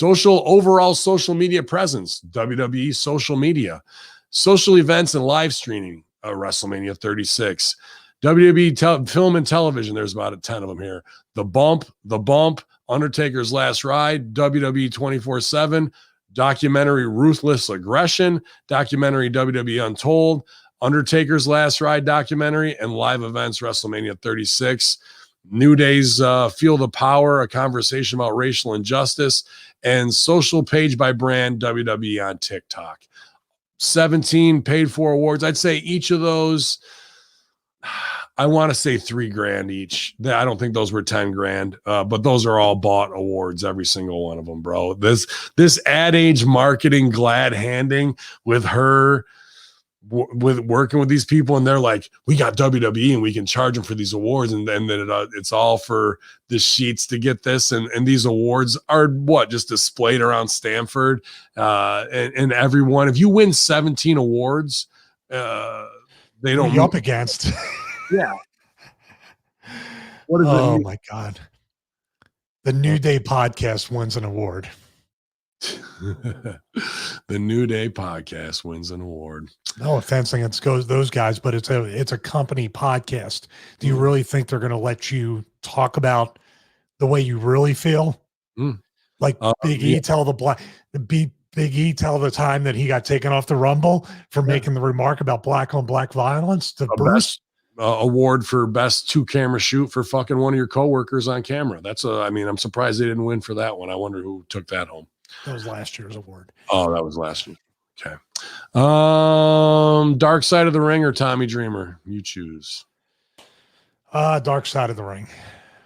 A: Overall Social Media Presence, WWE Social Media, Social Events and Live Streaming, WrestleMania 36, WWE Film and Television, there's about 10 of them here, The Bump, Undertaker's Last Ride, WWE 24/7, documentary Ruthless Aggression, documentary WWE Untold, Undertaker's Last Ride documentary, and live events WrestleMania 36, New Day's Feel the Power, a conversation about racial injustice, and Social Page by Brand, WWE on TikTok. 17 paid for awards. I'd say each of those, I want to say $3,000 each. I don't think those were 10 grand, but those are all bought awards, every single one of them, bro. This ad age marketing glad handing with her, with working with these people, and they're like, we got WWE and we can charge them for these awards, and then it's all for the sheets to get this, and these awards are just displayed around Stanford, and everyone, if you win 17 awards, they don't
B: you up against.
A: Yeah. What is
B: oh my God. The New Day podcast wins an award.
A: The New Day podcast wins an award.
B: No offense against those guys, but it's a company podcast. Do you really think they're going to let you talk about the way you really feel? Like Big E tell Big E tell the time that he got taken off the Rumble for making the remark about black on black violence to Bruce?
A: Award for best 2-camera shoot for fucking one of your coworkers on camera. I'm surprised they didn't win for that one. I wonder who took that home.
B: That was last year's award.
A: Oh, that was last year. Okay. Dark Side of the Ring or Tommy Dreamer? You choose.
B: Dark Side of the Ring.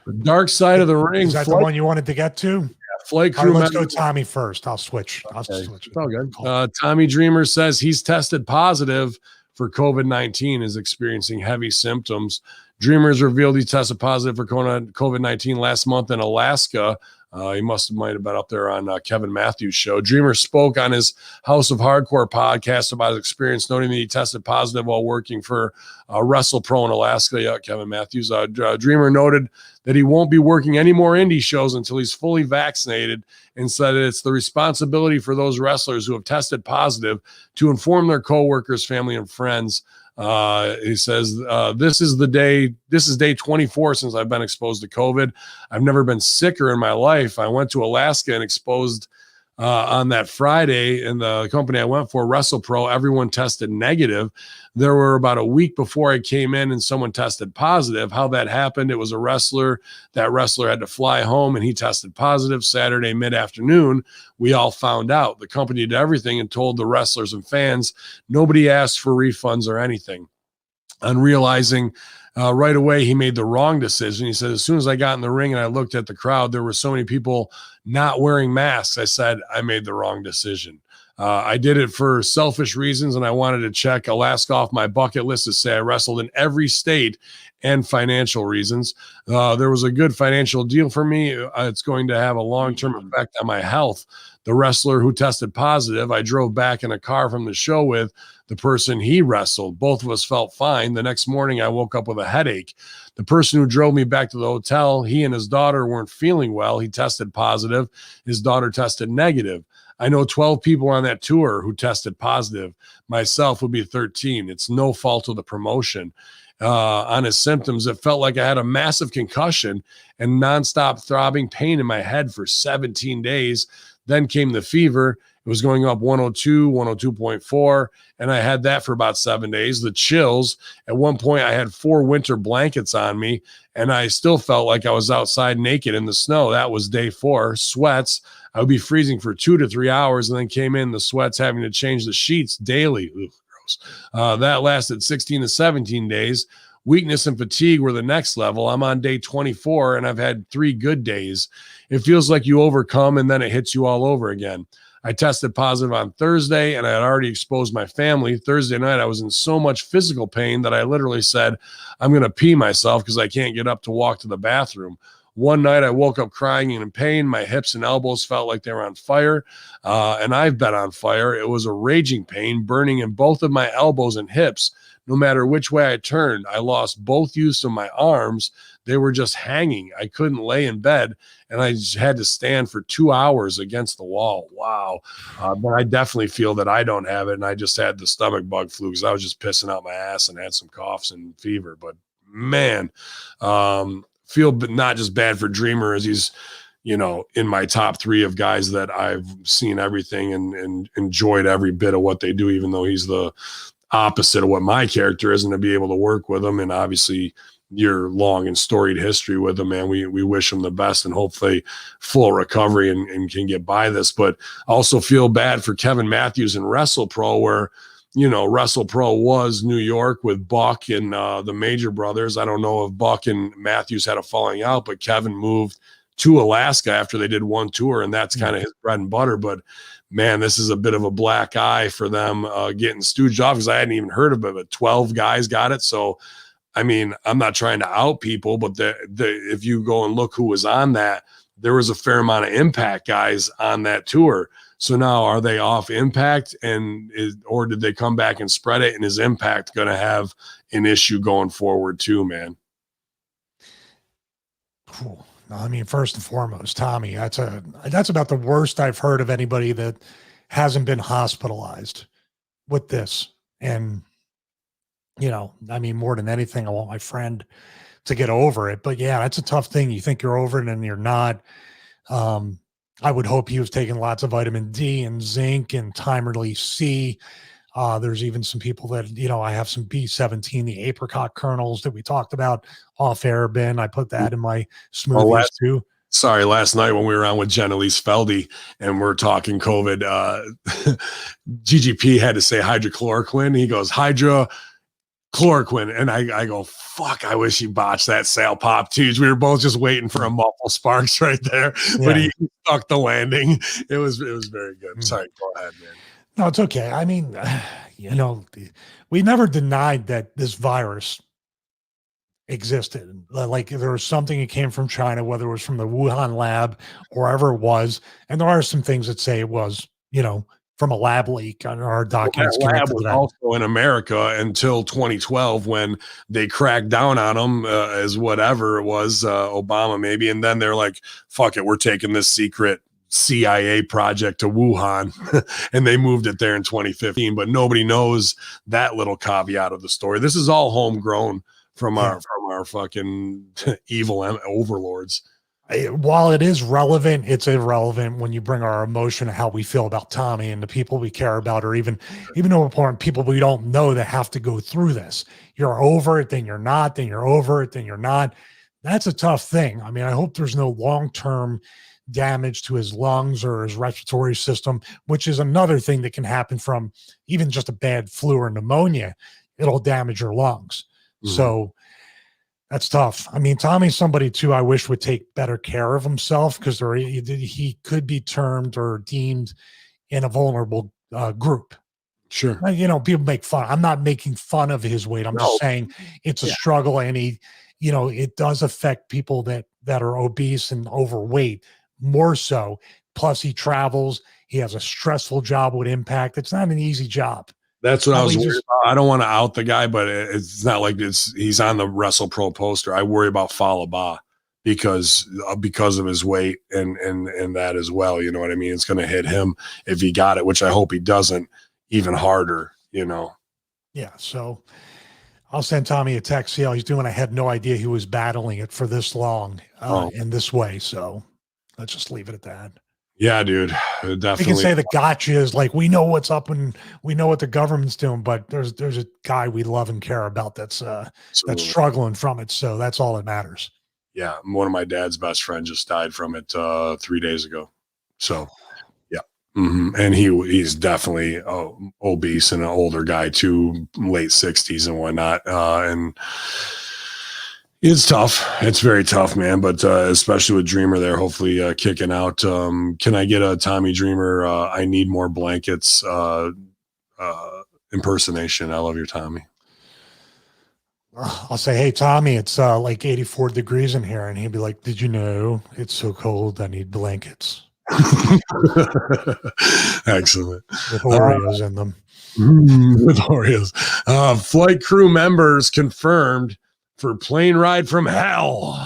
A: The Dark Side of the Ring.
B: Is that the one you wanted to get to?
A: Yeah, Flight Crew.
B: Let's go Tommy first. I'll switch.
A: Okay. It's all good. Tommy Dreamer says he's tested positive for COVID-19, is experiencing heavy symptoms. Dreamers revealed he tested positive for COVID-19 last month in Alaska. He might have been up there on Kevin Matthews' show. Dreamer spoke on his House of Hardcore podcast about his experience, noting that he tested positive while working for WrestlePro in Alaska. Yeah, Kevin Matthews. Dreamer noted that he won't be working any more indie shows until he's fully vaccinated, and said that it's the responsibility for those wrestlers who have tested positive to inform their coworkers, family, and friends. He says, this is day 24 since I've been exposed to COVID. I've never been sicker in my life. I went to Alaska and exposed on that Friday, and the company I went for, WrestlePro, everyone tested negative. There were about a week before I came in and someone tested positive. How that happened, it was a wrestler. That wrestler had to fly home and he tested positive Saturday mid-afternoon. We all found out. The company did everything and told the wrestlers and fans. Nobody asked for refunds or anything. On realizing right away he made the wrong decision, he said, as soon as I got in the ring and I looked at the crowd, there were so many people not wearing masks. I said, I made the wrong decision. I did it for selfish reasons, and I wanted to check Alaska off my bucket list to say I wrestled in every state, and financial reasons. There was a good financial deal for me. It's going to have a long-term effect on my health. The wrestler who tested positive, I drove back in a car from the show with the person he wrestled. Both of us felt fine. The next morning, I woke up with a headache. The person who drove me back to the hotel, he and his daughter weren't feeling well. He tested positive. His daughter tested negative. I know 12 people on that tour who tested positive. Myself would be 13. It's no fault of the promotion. On his symptoms, it felt like I had a massive concussion and nonstop throbbing pain in my head for 17 days. Then came the fever, It was going up 102, 102.4, and I had that for about 7 days. The chills, at one point I had 4 winter blankets on me, and I still felt like I was outside naked in the snow. That was day 4. Sweats, I would be freezing for 2 to 3 hours, and then came in the sweats having to change the sheets daily. Ooh, gross. That lasted 16 to 17 days. Weakness and fatigue were the next level. I'm on day 24, and I've had 3 good days. It feels like you overcome, and then it hits you all over again. I tested positive on Thursday, and I had already exposed my family. Thursday night, I was in so much physical pain that I literally said, I'm going to pee myself because I can't get up to walk to the bathroom. One night, I woke up crying and in pain. My hips and elbows felt like they were on fire, and I've been on fire. It was a raging pain, burning in both of my elbows and hips. No matter which way I turned, I lost both use of my arms. They were just hanging. I couldn't lay in bed, and I just had to stand for 2 hours against the wall. Wow. But I definitely feel that I don't have it, and I just had the stomach bug flu because I was just pissing out my ass and had some coughs and fever. But, man, feel not just bad for Dreamer as he's, in my top 3 of guys that I've seen everything and enjoyed every bit of what they do, even though he's the opposite of what my character is, and to be able to work with him. And obviously your long and storied history with him, man, we wish him the best and hopefully full recovery and can get by this. But I also feel bad for Kevin Matthews and WrestlePro, where, WrestlePro was New York with Buck and the Major Brothers. I don't know if Buck and Matthews had a falling out, but Kevin moved to Alaska after they did one tour, and that's kind of his bread and butter. But man, this is a bit of a black eye for them getting stooged off, because I hadn't even heard of it, but 12 guys got it. So, I mean, I'm not trying to out people, but if you go and look who was on that, there was a fair amount of Impact guys on that tour. So now are they off Impact, or did they come back and spread it? And is Impact going to have an issue going forward too, man?
B: Cool. I mean, first and foremost, Tommy, that's about the worst I've heard of anybody that hasn't been hospitalized with this. And, I mean, more than anything, I want my friend to get over it. But yeah, that's a tough thing. You think you're over it and you're not. I would hope he was taking lots of vitamin D and zinc and time release C. There's even some people that, I have some B17, the apricot kernels that we talked about off air, Ben. I put that in my smoothies too.
A: Sorry, last night when we were on with Jen Elise Feldy and we're talking COVID, GGP had to say hydrochloroquine. He goes, hydrochloroquine. And I go, fuck, I wish he botched that sale pop too. We were both just waiting for a muffle Sparks right there, but he stuck the landing. It was very good. Sorry, go ahead, man.
B: No, it's okay. I mean, we never denied that this virus existed. Like there was something that came from China, whether it was from the Wuhan lab or wherever it was. And there are some things that say it was, from a lab leak on our documents.
A: That lab was also in America until 2012 when they cracked down on them as whatever it was, Obama maybe. And then they're like, fuck it, we're taking this secret CIA project to Wuhan and they moved it there in 2015, but nobody knows that little caveat of the story. This is all homegrown from our fucking evil overlords.
B: While it is relevant, it's irrelevant when you bring our emotion of how we feel about Tommy and the people we care about, or even more important, people we don't know that have to go through this. You're over it, then you're not, then you're over it, then you're not. That's a tough thing. I mean, I hope there's no long-term damage to his lungs or his respiratory system, which is another thing that can happen from even just a bad flu or pneumonia. It'll damage your lungs. Mm-hmm. So that's tough. I mean, Tommy's somebody too I wish would take better care of himself, because he could be termed or deemed in a vulnerable group.
A: Sure.
B: People make fun. I'm not making fun of his weight. I'm just saying it's a struggle, and it does affect people that are obese and overweight more so. Plus he travels. He has a stressful job with Impact. It's not an easy job.
A: That's what I was worried about. I don't want to out the guy, but it's not like he's on the WrestlePro poster. I worry about Falaba because of his weight and that as well. You know what I mean? It's going to hit him if he got it, which I hope he doesn't, even harder,
B: Yeah. So I'll send Tommy a text, see how he's doing. I had no idea he was battling it for this long in this way. So let's just leave it at that.
A: Yeah, dude,
B: We
A: definitely.
B: can say the gotcha is like, we know what's up and we know what the government's doing, but there's a guy we love and care about that's struggling from it. So that's all that matters.
A: Yeah, one of my dad's best friends just died from it 3 days ago. So, yeah. And he's definitely obese and an older guy too, late 60s and whatnot. And it's tough. It's very tough, man. But especially with Dreamer there, hopefully kicking out. Can I get a Tommy Dreamer? I need more blankets. Impersonation. I love your Tommy.
B: I'll say, hey, Tommy, it's like 84 degrees in here. And he'd be like, did you know it's so cold? I need blankets.
A: Excellent.
B: With Oreos in them.
A: With Oreos. Flight crew members confirmed for Plane Ride from Hell,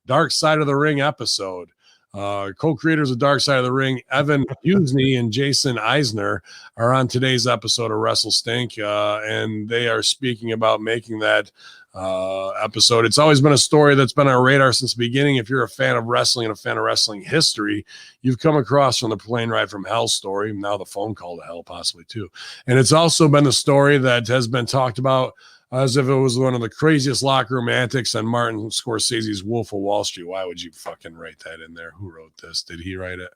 A: Dark Side of the Ring episode. Co-creators of Dark Side of the Ring, Evan Husney and Jason Eisner, are on today's episode of Wrestle Stink, and they are speaking about making that episode. It's always been a story that's been on our radar since the beginning. If you're a fan of wrestling and a fan of wrestling history, you've come across from the Plane Ride from Hell story, now the phone call to hell possibly too. And it's also been a story that has been talked about as if it was one of the craziest locker room antics on Martin Scorsese's Wolf of Wall Street. Why would you fucking write that in there? Who wrote this? Did he write it?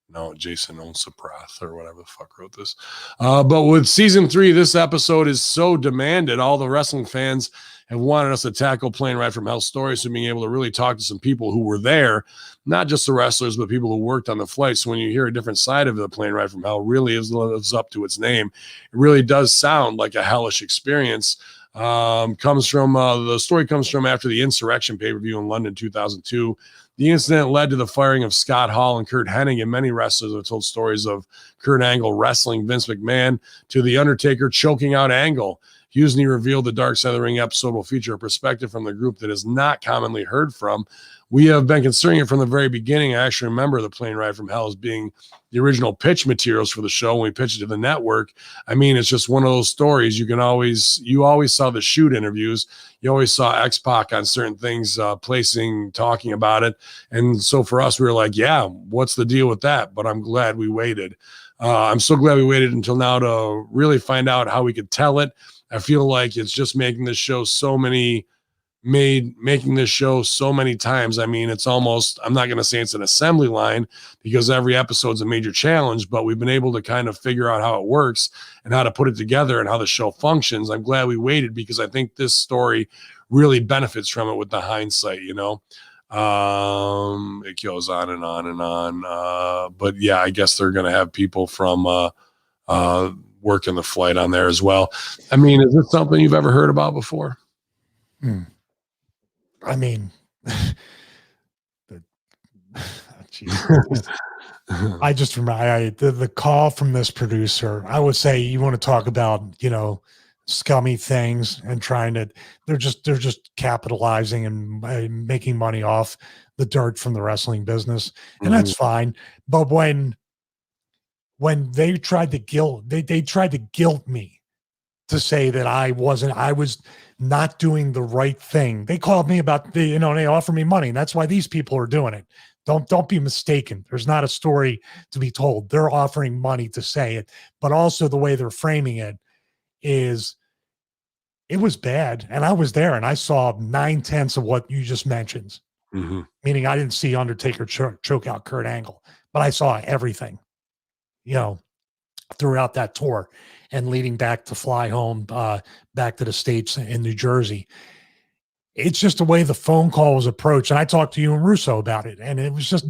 A: No, Jason Onsaprath or whatever the fuck wrote this. But with season 3, this episode is so demanded. All the wrestling fans have wanted us to tackle Plane Ride from Hell stories, so being able to really talk to some people who were there, not just the wrestlers, but people who worked on the flight. So when you hear a different side of the Plane Ride from Hell, really lives up to its name. It really does sound like a hellish experience. Comes from the story comes from after the Insurrection pay-per-view in London 2002. The incident led to the firing of Scott Hall and Kurt Hennig, and many wrestlers have told stories of Kurt Angle wrestling Vince McMahon to The Undertaker choking out Angle. Husney revealed the Dark Side of the Ring episode will feature a perspective from the group that is not commonly heard from. We have been considering it from the very beginning. I actually remember the Plane Ride from Hell as being the original pitch materials for the show when we pitched it to the network. I mean, it's just one of those stories you always saw the shoot interviews. You always saw X-Pac on certain things, talking about it. And so for us, we were like, yeah, what's the deal with that? But I'm glad we waited. I'm so glad we waited until now to really find out how we could tell it. I feel like it's just making this show so many times. I mean, it's almost, I'm not going to say it's an assembly line because every episode's a major challenge, but we've been able to kind of figure out how it works and how to put it together and how the show functions. I'm glad we waited because I think this story really benefits from it with the hindsight, you know. It goes on and on and on. But yeah, I guess they're going to have people from working the flight on there as well. I mean, is this something you've ever heard about before?
B: I mean, I just remember the call from this producer. I would say, you want to talk about, you know, scummy things and they're just capitalizing and making money off the dirt from the wrestling business. And that's fine. But when they tried to guilt me to say that I was not doing the right thing. They called me about they offered me money. And that's why these people are doing it. Don't be mistaken. There's not a story to be told. They're offering money to say it, but also the way they're framing it is, it was bad. And I was there and I saw 9/10 of what you just mentioned. Meaning I didn't see Undertaker choke out Kurt Angle, but I saw everything, you know, throughout that tour and leading back to fly home, back to the States in New Jersey. It's just the way the phone call was approached. And I talked to you and Russo about it. And it was just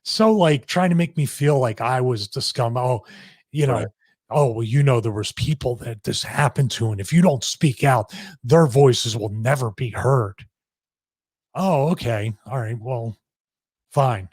B: so like trying to make me feel like I was the scum. Oh, you know,
A: Right.
B: Oh, well, you know, there was people that this happened to. And if you don't speak out, their voices will never be heard. Oh, okay. All right. Well, fine.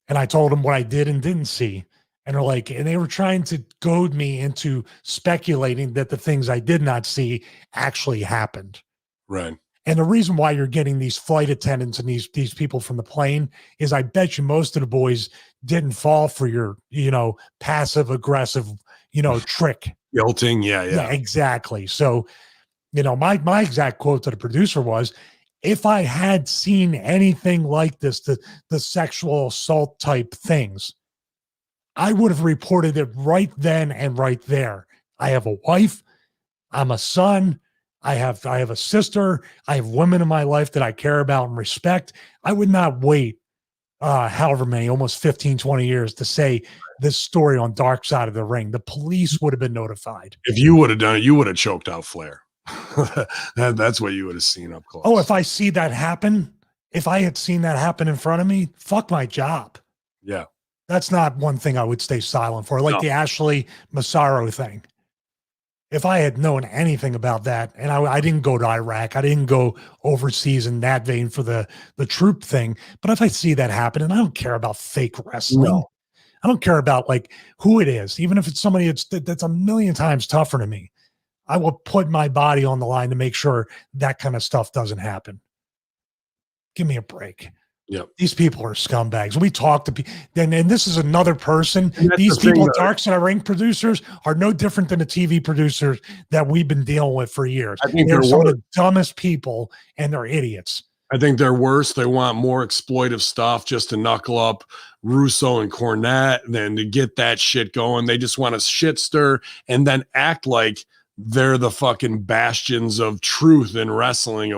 B: And I told them what I did and didn't see. And they were trying to goad me into speculating that the things I did not see actually happened.
A: Right.
B: And the reason why you're getting these flight attendants and these people from the plane is I bet you most of the boys didn't fall for your, you know, passive aggressive, you know, trick.
A: Guilting. Yeah.
B: Exactly. So, you know, my exact quote to the producer was, if I had seen anything like this, the sexual assault type things, I would have reported it right then and right there. I have a wife. I'm a son. I have a sister. I have women in my life that I care about and respect. I would not wait however many, almost 15, 20 years to say this story on Dark Side of the Ring. The police would have been notified.
A: If you would have done it, you would have choked out Flair. That's what you would have seen up close.
B: Oh, if I see that happen, if I had seen that happen in front of me, fuck my job.
A: Yeah.
B: That's not one thing I would stay silent for, like the Ashley Massaro thing. If I had known anything about that, and I didn't go to Iraq, I didn't go overseas in that vein for the troop thing, but if I see that happen, and I don't care about fake wrestling, I don't care about like who it is, even if it's somebody that's a million times tougher than me, I will put my body on the line to make sure that kind of stuff doesn't happen. Give me a break.
A: Yep.
B: These people are scumbags. We talk to people, and this is another person. These people, Dark Side of Ring producers, are no different than the TV producers that we've been dealing with for years.
A: I think
B: they're some of the dumbest people, and they're idiots.
A: I think they're worse. They want more exploitive stuff just to knuckle up Russo and Cornette, than to get that shit going. They just want to shit stir and then act like they're the fucking bastions of truth in wrestling,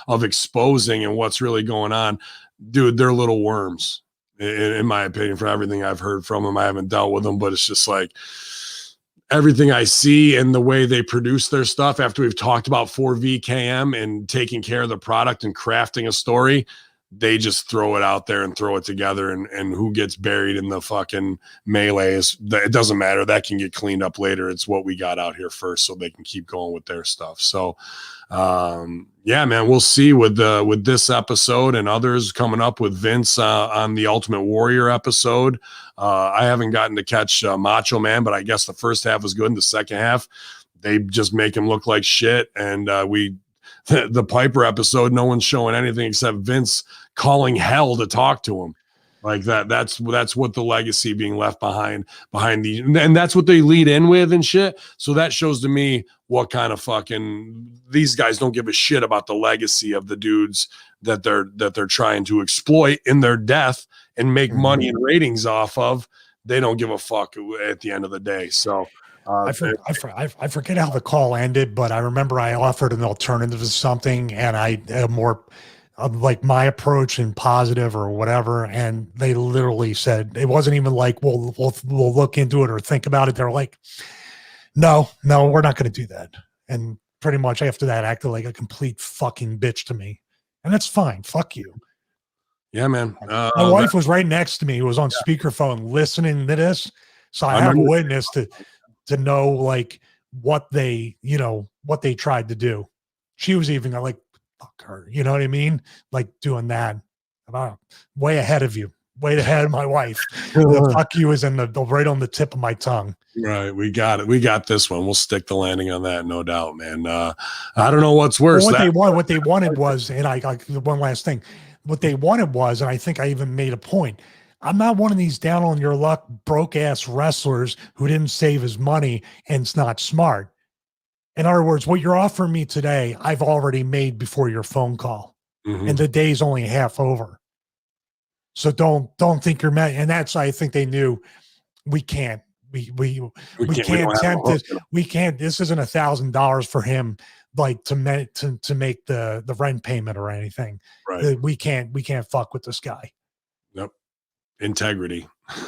A: of exposing and what's really going on. Dude, they're little worms, in my opinion, for everything I've heard from them. I haven't dealt with them, but it's just like everything I see and the way they produce their stuff after we've talked about 4VKM and taking care of the product and crafting a story, they just throw it out there and throw it together, and who gets buried in the fucking melee it doesn't matter. That can get cleaned up later. It's what we got out here first, so they can keep going with their stuff. So yeah, man, we'll see with this episode and others coming up with Vince on the Ultimate Warrior episode. I haven't gotten to catch Macho Man, but I guess the first half was good, and the second half they just make him look like shit. And the Piper episode, no one's showing anything except Vince calling hell to talk to him. Like that's what the legacy being left behind the, and that's what they lead in with and shit. So that shows to me what kind of fucking, these guys don't give a shit about the legacy of the dudes that they're trying to exploit in their death and make money and ratings off of. They don't give a fuck at the end of the day. So I forget how the call ended, but I remember I offered an alternative to something, and I more like my approach and positive or whatever. And they literally said, it wasn't even like, we'll look into it or think about it. They're like, no, we're not going to do that. And pretty much after that acted like a complete fucking bitch to me. And that's fine. Fuck you. Yeah, man.
B: My wife was right next to me, who was on speakerphone listening to this. So I have a witness to know like what they tried to do. She was even like, fuck her, you know what I mean? Like doing that. Way ahead of you, way ahead of my wife. The fuck you is in the right on the tip of my tongue. Right.
A: We got it. We got this one. We'll stick the landing on that. No doubt, man. I don't know what's worse.
B: Well, what they wanted was, and I got one last thing. What they wanted was, and I think I even made a point, I'm not one of these down on your luck, broke ass wrestlers who didn't save his money and it's not smart. In other words, what you're offering me today, I've already made before your phone call, and the day's only half over. So don't think you're mad. And that's, I think they knew we can't tempt this. We can't. This isn't $1,000 for him, like to make the rent payment or anything.
A: Right.
B: We can't fuck with this guy.
A: Yep. Integrity.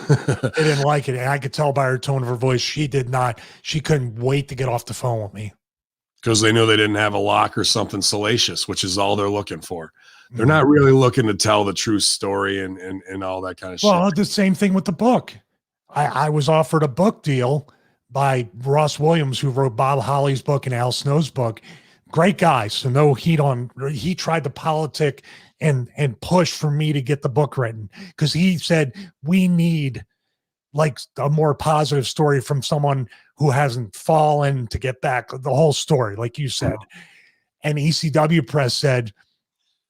B: They didn't like it, and I could tell by her tone of her voice she did not. She couldn't wait to get off the phone with me
A: because they knew they didn't have a lock or something salacious, which is all they're looking for. They're not really looking to tell the true story and all that kind of shit.
B: Well, the same thing with the book. I was offered a book deal by Ross Williams, who wrote Bob Holly's book and Al Snow's book. Great guy. So no heat on. He tried to politic and push for me to get the book written, because he said we need like a more positive story from someone who hasn't fallen to get back, the whole story, like you said. And ECW Press said,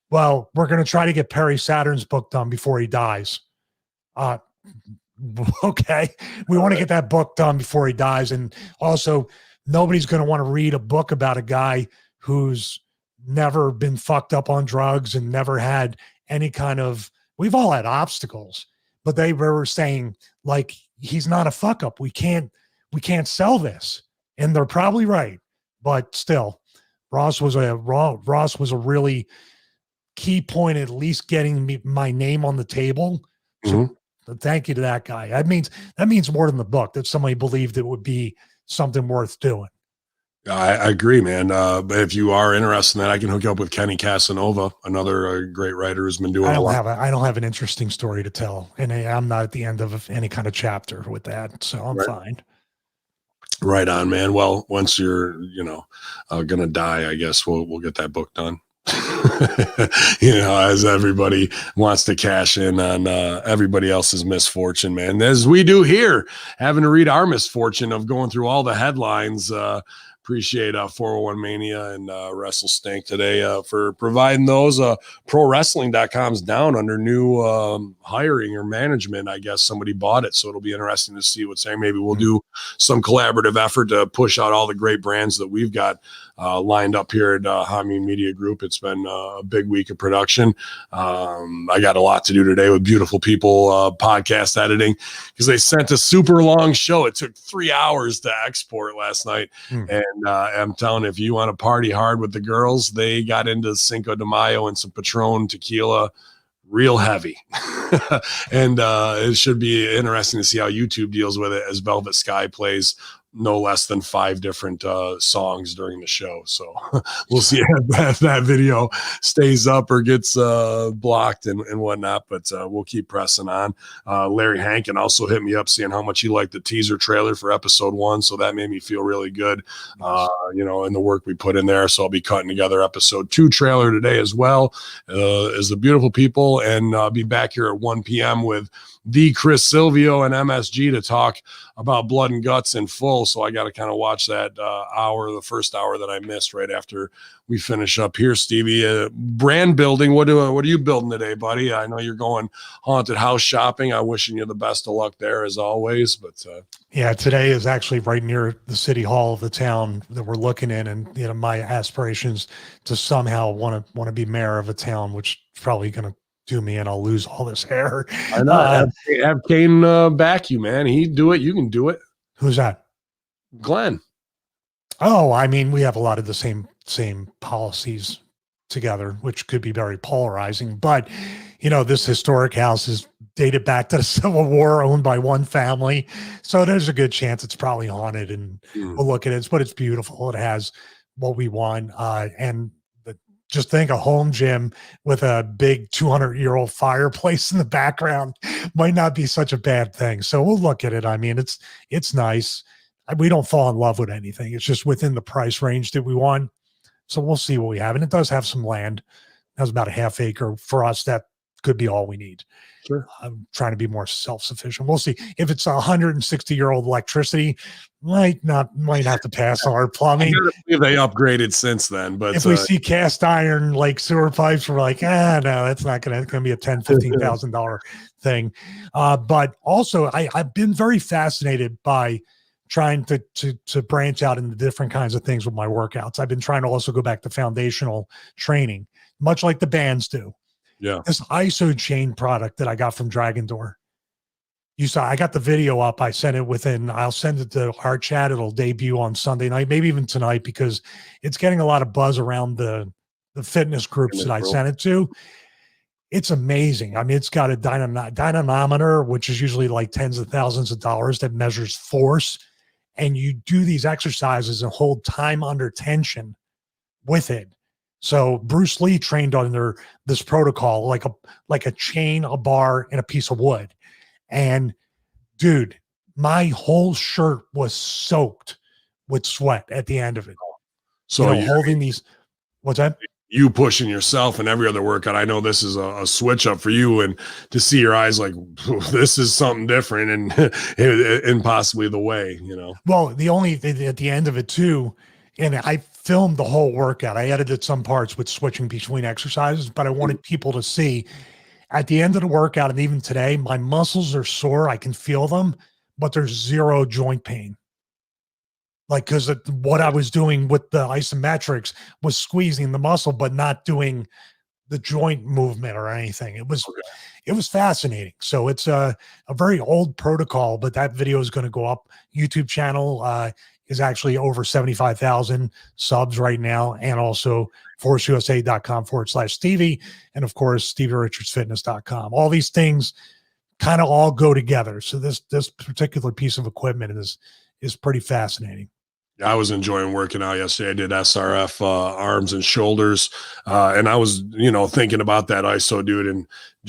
B: well, we're going to try to get Perry Saturn's book done before he dies. Okay. We want to get that book done before he dies. And also, nobody's going to want to read a book about a guy who's never been fucked up on drugs and never had any kind of, we've all had obstacles, but they were saying like he's not a fuck up. We can't sell this. And they're probably right. But still, Ross was a really key point, at least getting my name on the table. So thank you to that guy. That means more than the book, that somebody believed it would be something worth doing.
A: I agree, man. But if you are interested in that, I can hook you up with Kenny Casanova, another great writer who's been doing
B: I don't have an interesting story to tell, and I'm not at the end of any kind of chapter with that, so I'm fine.
A: Right on, man. Well, once you're, gonna die, I guess we'll get that book done. As everybody wants to cash in on everybody else's misfortune, man, as we do here, having to read our misfortune of going through all the headlines. Appreciate 401 Mania and Wrestle Stink today for providing those. ProWrestling.com's down under new hiring or management. I guess somebody bought it, so it'll be interesting to see what's there. Maybe we'll do some collaborative effort to push out all the great brands that we've got lined up here at Hamin Media Group. It's been a big week of production. I got a lot to do today with Beautiful People podcast editing, because they sent a super long show. It took 3 hours to export last night. And I'm telling you, if you want to party hard with the girls, they got into Cinco de Mayo and some Patron tequila real heavy. And it should be interesting to see how YouTube deals with it, as Velvet Sky plays no less than 5 different songs during the show. So we'll see if that video stays up or gets blocked and whatnot, but we'll keep pressing on. Larry Hankin also hit me up saying how much he liked the teaser trailer for episode 1. So that made me feel really good, in the work we put in there. So I'll be cutting together episode 2 trailer today as well as the Beautiful People. And I'll be back here at 1 p.m. with the Chris Silvio and MSG to talk about Blood and Guts in full. So I got to kind of watch that the first hour that I missed right after we finish up here. Stevie, brand building. What are you building today, buddy? I know you're going haunted house shopping. I'm wishing you the best of luck there as always. But
B: yeah, today is actually right near the city hall of the town that we're looking in, and my aspirations to somehow want to be mayor of a town, which is probably going to do me, and I'll lose all this hair.
A: I know. Have Kane back you, man. He'd do it. You can do it.
B: Who's that?
A: Glenn.
B: Oh, I mean, we have a lot of the same policies together, which could be very polarizing. But this historic house is dated back to the Civil War, owned by one family, so there's a good chance it's probably haunted. And we'll look at it, but it's beautiful. It has what we want, and just think a home gym with a big 200-year-old fireplace in the background might not be such a bad thing. So we'll look at it. I mean, it's nice. We don't fall in love with anything. It's just within the price range that we want. So we'll see what we have. And it does have some land. It has about a half acre. For us, that could be all we need.
A: Sure.
B: I'm trying to be more self-sufficient. We'll see. If it's 160-year-old electricity, might have to pass on our plumbing.
A: They upgraded since then, but
B: if we see cast iron like sewer pipes, we're like, no, that's not going to be a $10,000-$15,000 thing. But also, I've been very fascinated by trying to branch out into different kinds of things with my workouts. I've been trying to also go back to foundational training, much like the bands do.
A: Yeah.
B: This ISO chain product that I got from Dragon Door. You saw, I got the video up. I sent it I'll send it to our chat. It'll debut on Sunday night, maybe even tonight, because it's getting a lot of buzz around the fitness groups that I sent it to. It's amazing. I mean, it's got a dynamometer, which is usually like tens of thousands of dollars, that measures force. And you do these exercises and hold time under tension with it. So Bruce Lee trained under this protocol, like a chain, a bar, and a piece of wood. And dude, my whole shirt was soaked with sweat at the end of it.
A: So
B: holding these, what's that?
A: You pushing yourself and every other workout. I know this is a switch up for you, and to see your eyes like, this is something different, and possibly the way,
B: Well, at the end of it too, and I filmed the whole workout. I edited some parts with switching between exercises, but I wanted people to see at the end of the workout, and even today, my muscles are sore. I can feel them, but there's zero joint pain. Because what I was doing with the isometrics was squeezing the muscle, but not doing the joint movement or anything. it was fascinating. So it's a very old protocol, but that video is going to go up. YouTube channel is actually over 75,000 subs right now. And also forceusa.com/Stevie. And of course, StevieRichardsFitness.com. All these things kind of all go together. So this particular piece of equipment is pretty fascinating.
A: I was enjoying working out yesterday. I did SRF arms and shoulders, and I was, thinking about that ISO, dude, and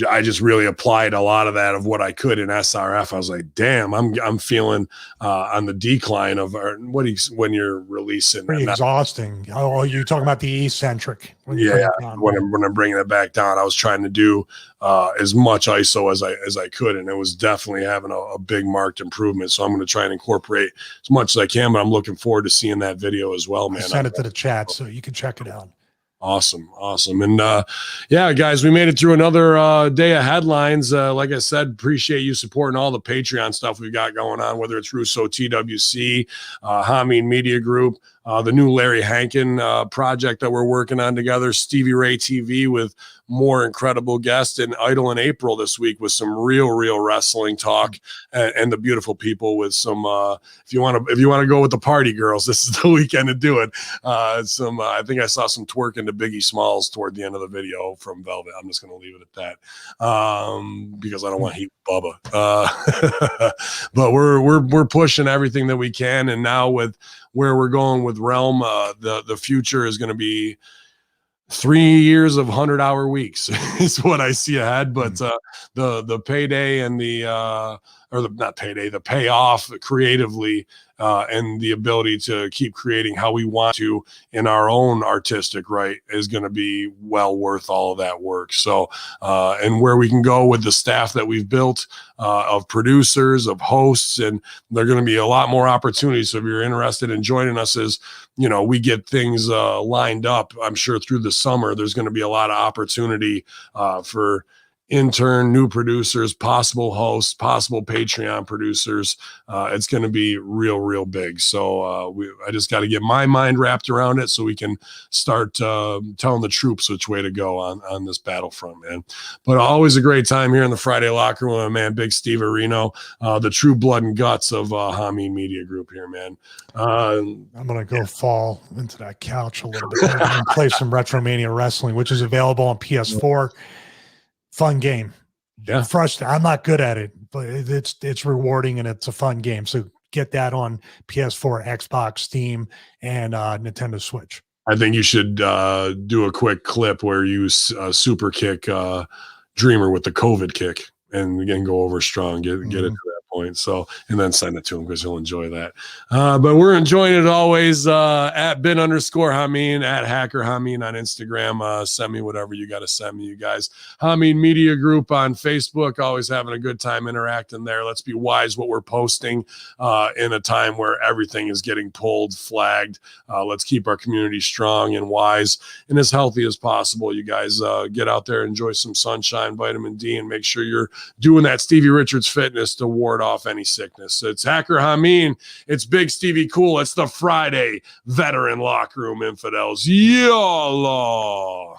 A: I just really applied a lot of that of what I could in SRF. I was like, damn, I'm feeling on the decline of when you're releasing.
B: Pretty exhausting. Oh, you're talking about the eccentric.
A: When I'm bringing it back down, I was trying to do as much ISO as I could, and it was definitely having a big marked improvement. So I'm going to try and incorporate as much as I can, but I'm looking forward to seeing that video as well, man.
B: I sent it to the chat so you can check it out.
A: Awesome. And yeah, guys, we made it through another day of headlines. Like I said, appreciate you supporting all the Patreon stuff we've got going on, whether it's Russo TWC, Hamin Media Group, the new Larry Hankin project that we're working on together, Stevie Ray TV with more incredible guests, and Idle in April this week with some real wrestling talk, and the beautiful people with some if you want to go with the party girls, this is the weekend to do it. I think I saw some twerking to Biggie Smalls toward the end of the video from Velvet. I'm just going to leave it at that because I don't want heat with Bubba. But we're pushing everything that we can, and now with where we're going with Realm, the future is going to be 3 years of 100-hour weeks is what I see ahead. But the payday and the payoff creatively and the ability to keep creating how we want to in our own artistic right is going to be well worth all of that work. So and where we can go with the staff that we've built of producers, of hosts, and there are going to be a lot more opportunities. So if you're interested in joining us, as we get things lined up, I'm sure through the summer there's going to be a lot of opportunity for intern, new producers, possible hosts, possible Patreon producers. It's going to be real big. So I just got to get my mind wrapped around it so we can start telling the troops which way to go on this battlefront, man. But always a great time here in the Friday Locker Room, man. Big Steve Areno, the true blood and guts of Hamin Media Group here, man.
B: I'm going to go fall into that couch a little bit and play some Retromania Wrestling, which is available on PS4. Fun game.
A: Yeah.
B: Frustrating. I'm not good at it, but it's rewarding and it's a fun game. So get that on PS4, Xbox, Steam, and Nintendo Switch.
A: I think you should do a quick clip where you super kick Dreamer with the COVID kick and again go over strong, get it to that point. So, and then send it to him because he'll enjoy that. But we're enjoying it always at bin_Hamin, at Hacker Hamin on Instagram. Send me whatever you got to send me, you guys. Hamin Media Group on Facebook, always having a good time interacting there. Let's be wise what we're posting in a time where everything is getting pulled, flagged. Let's keep our community strong and wise and as healthy as possible. You guys get out there, enjoy some sunshine, vitamin D, and make sure you're doing that Stevie Richards Fitness to ward off any sickness. It's Hacker Hamin. It's Big Stevie Cool. It's the Friday Veteran Locker Room Infidels. YOLO.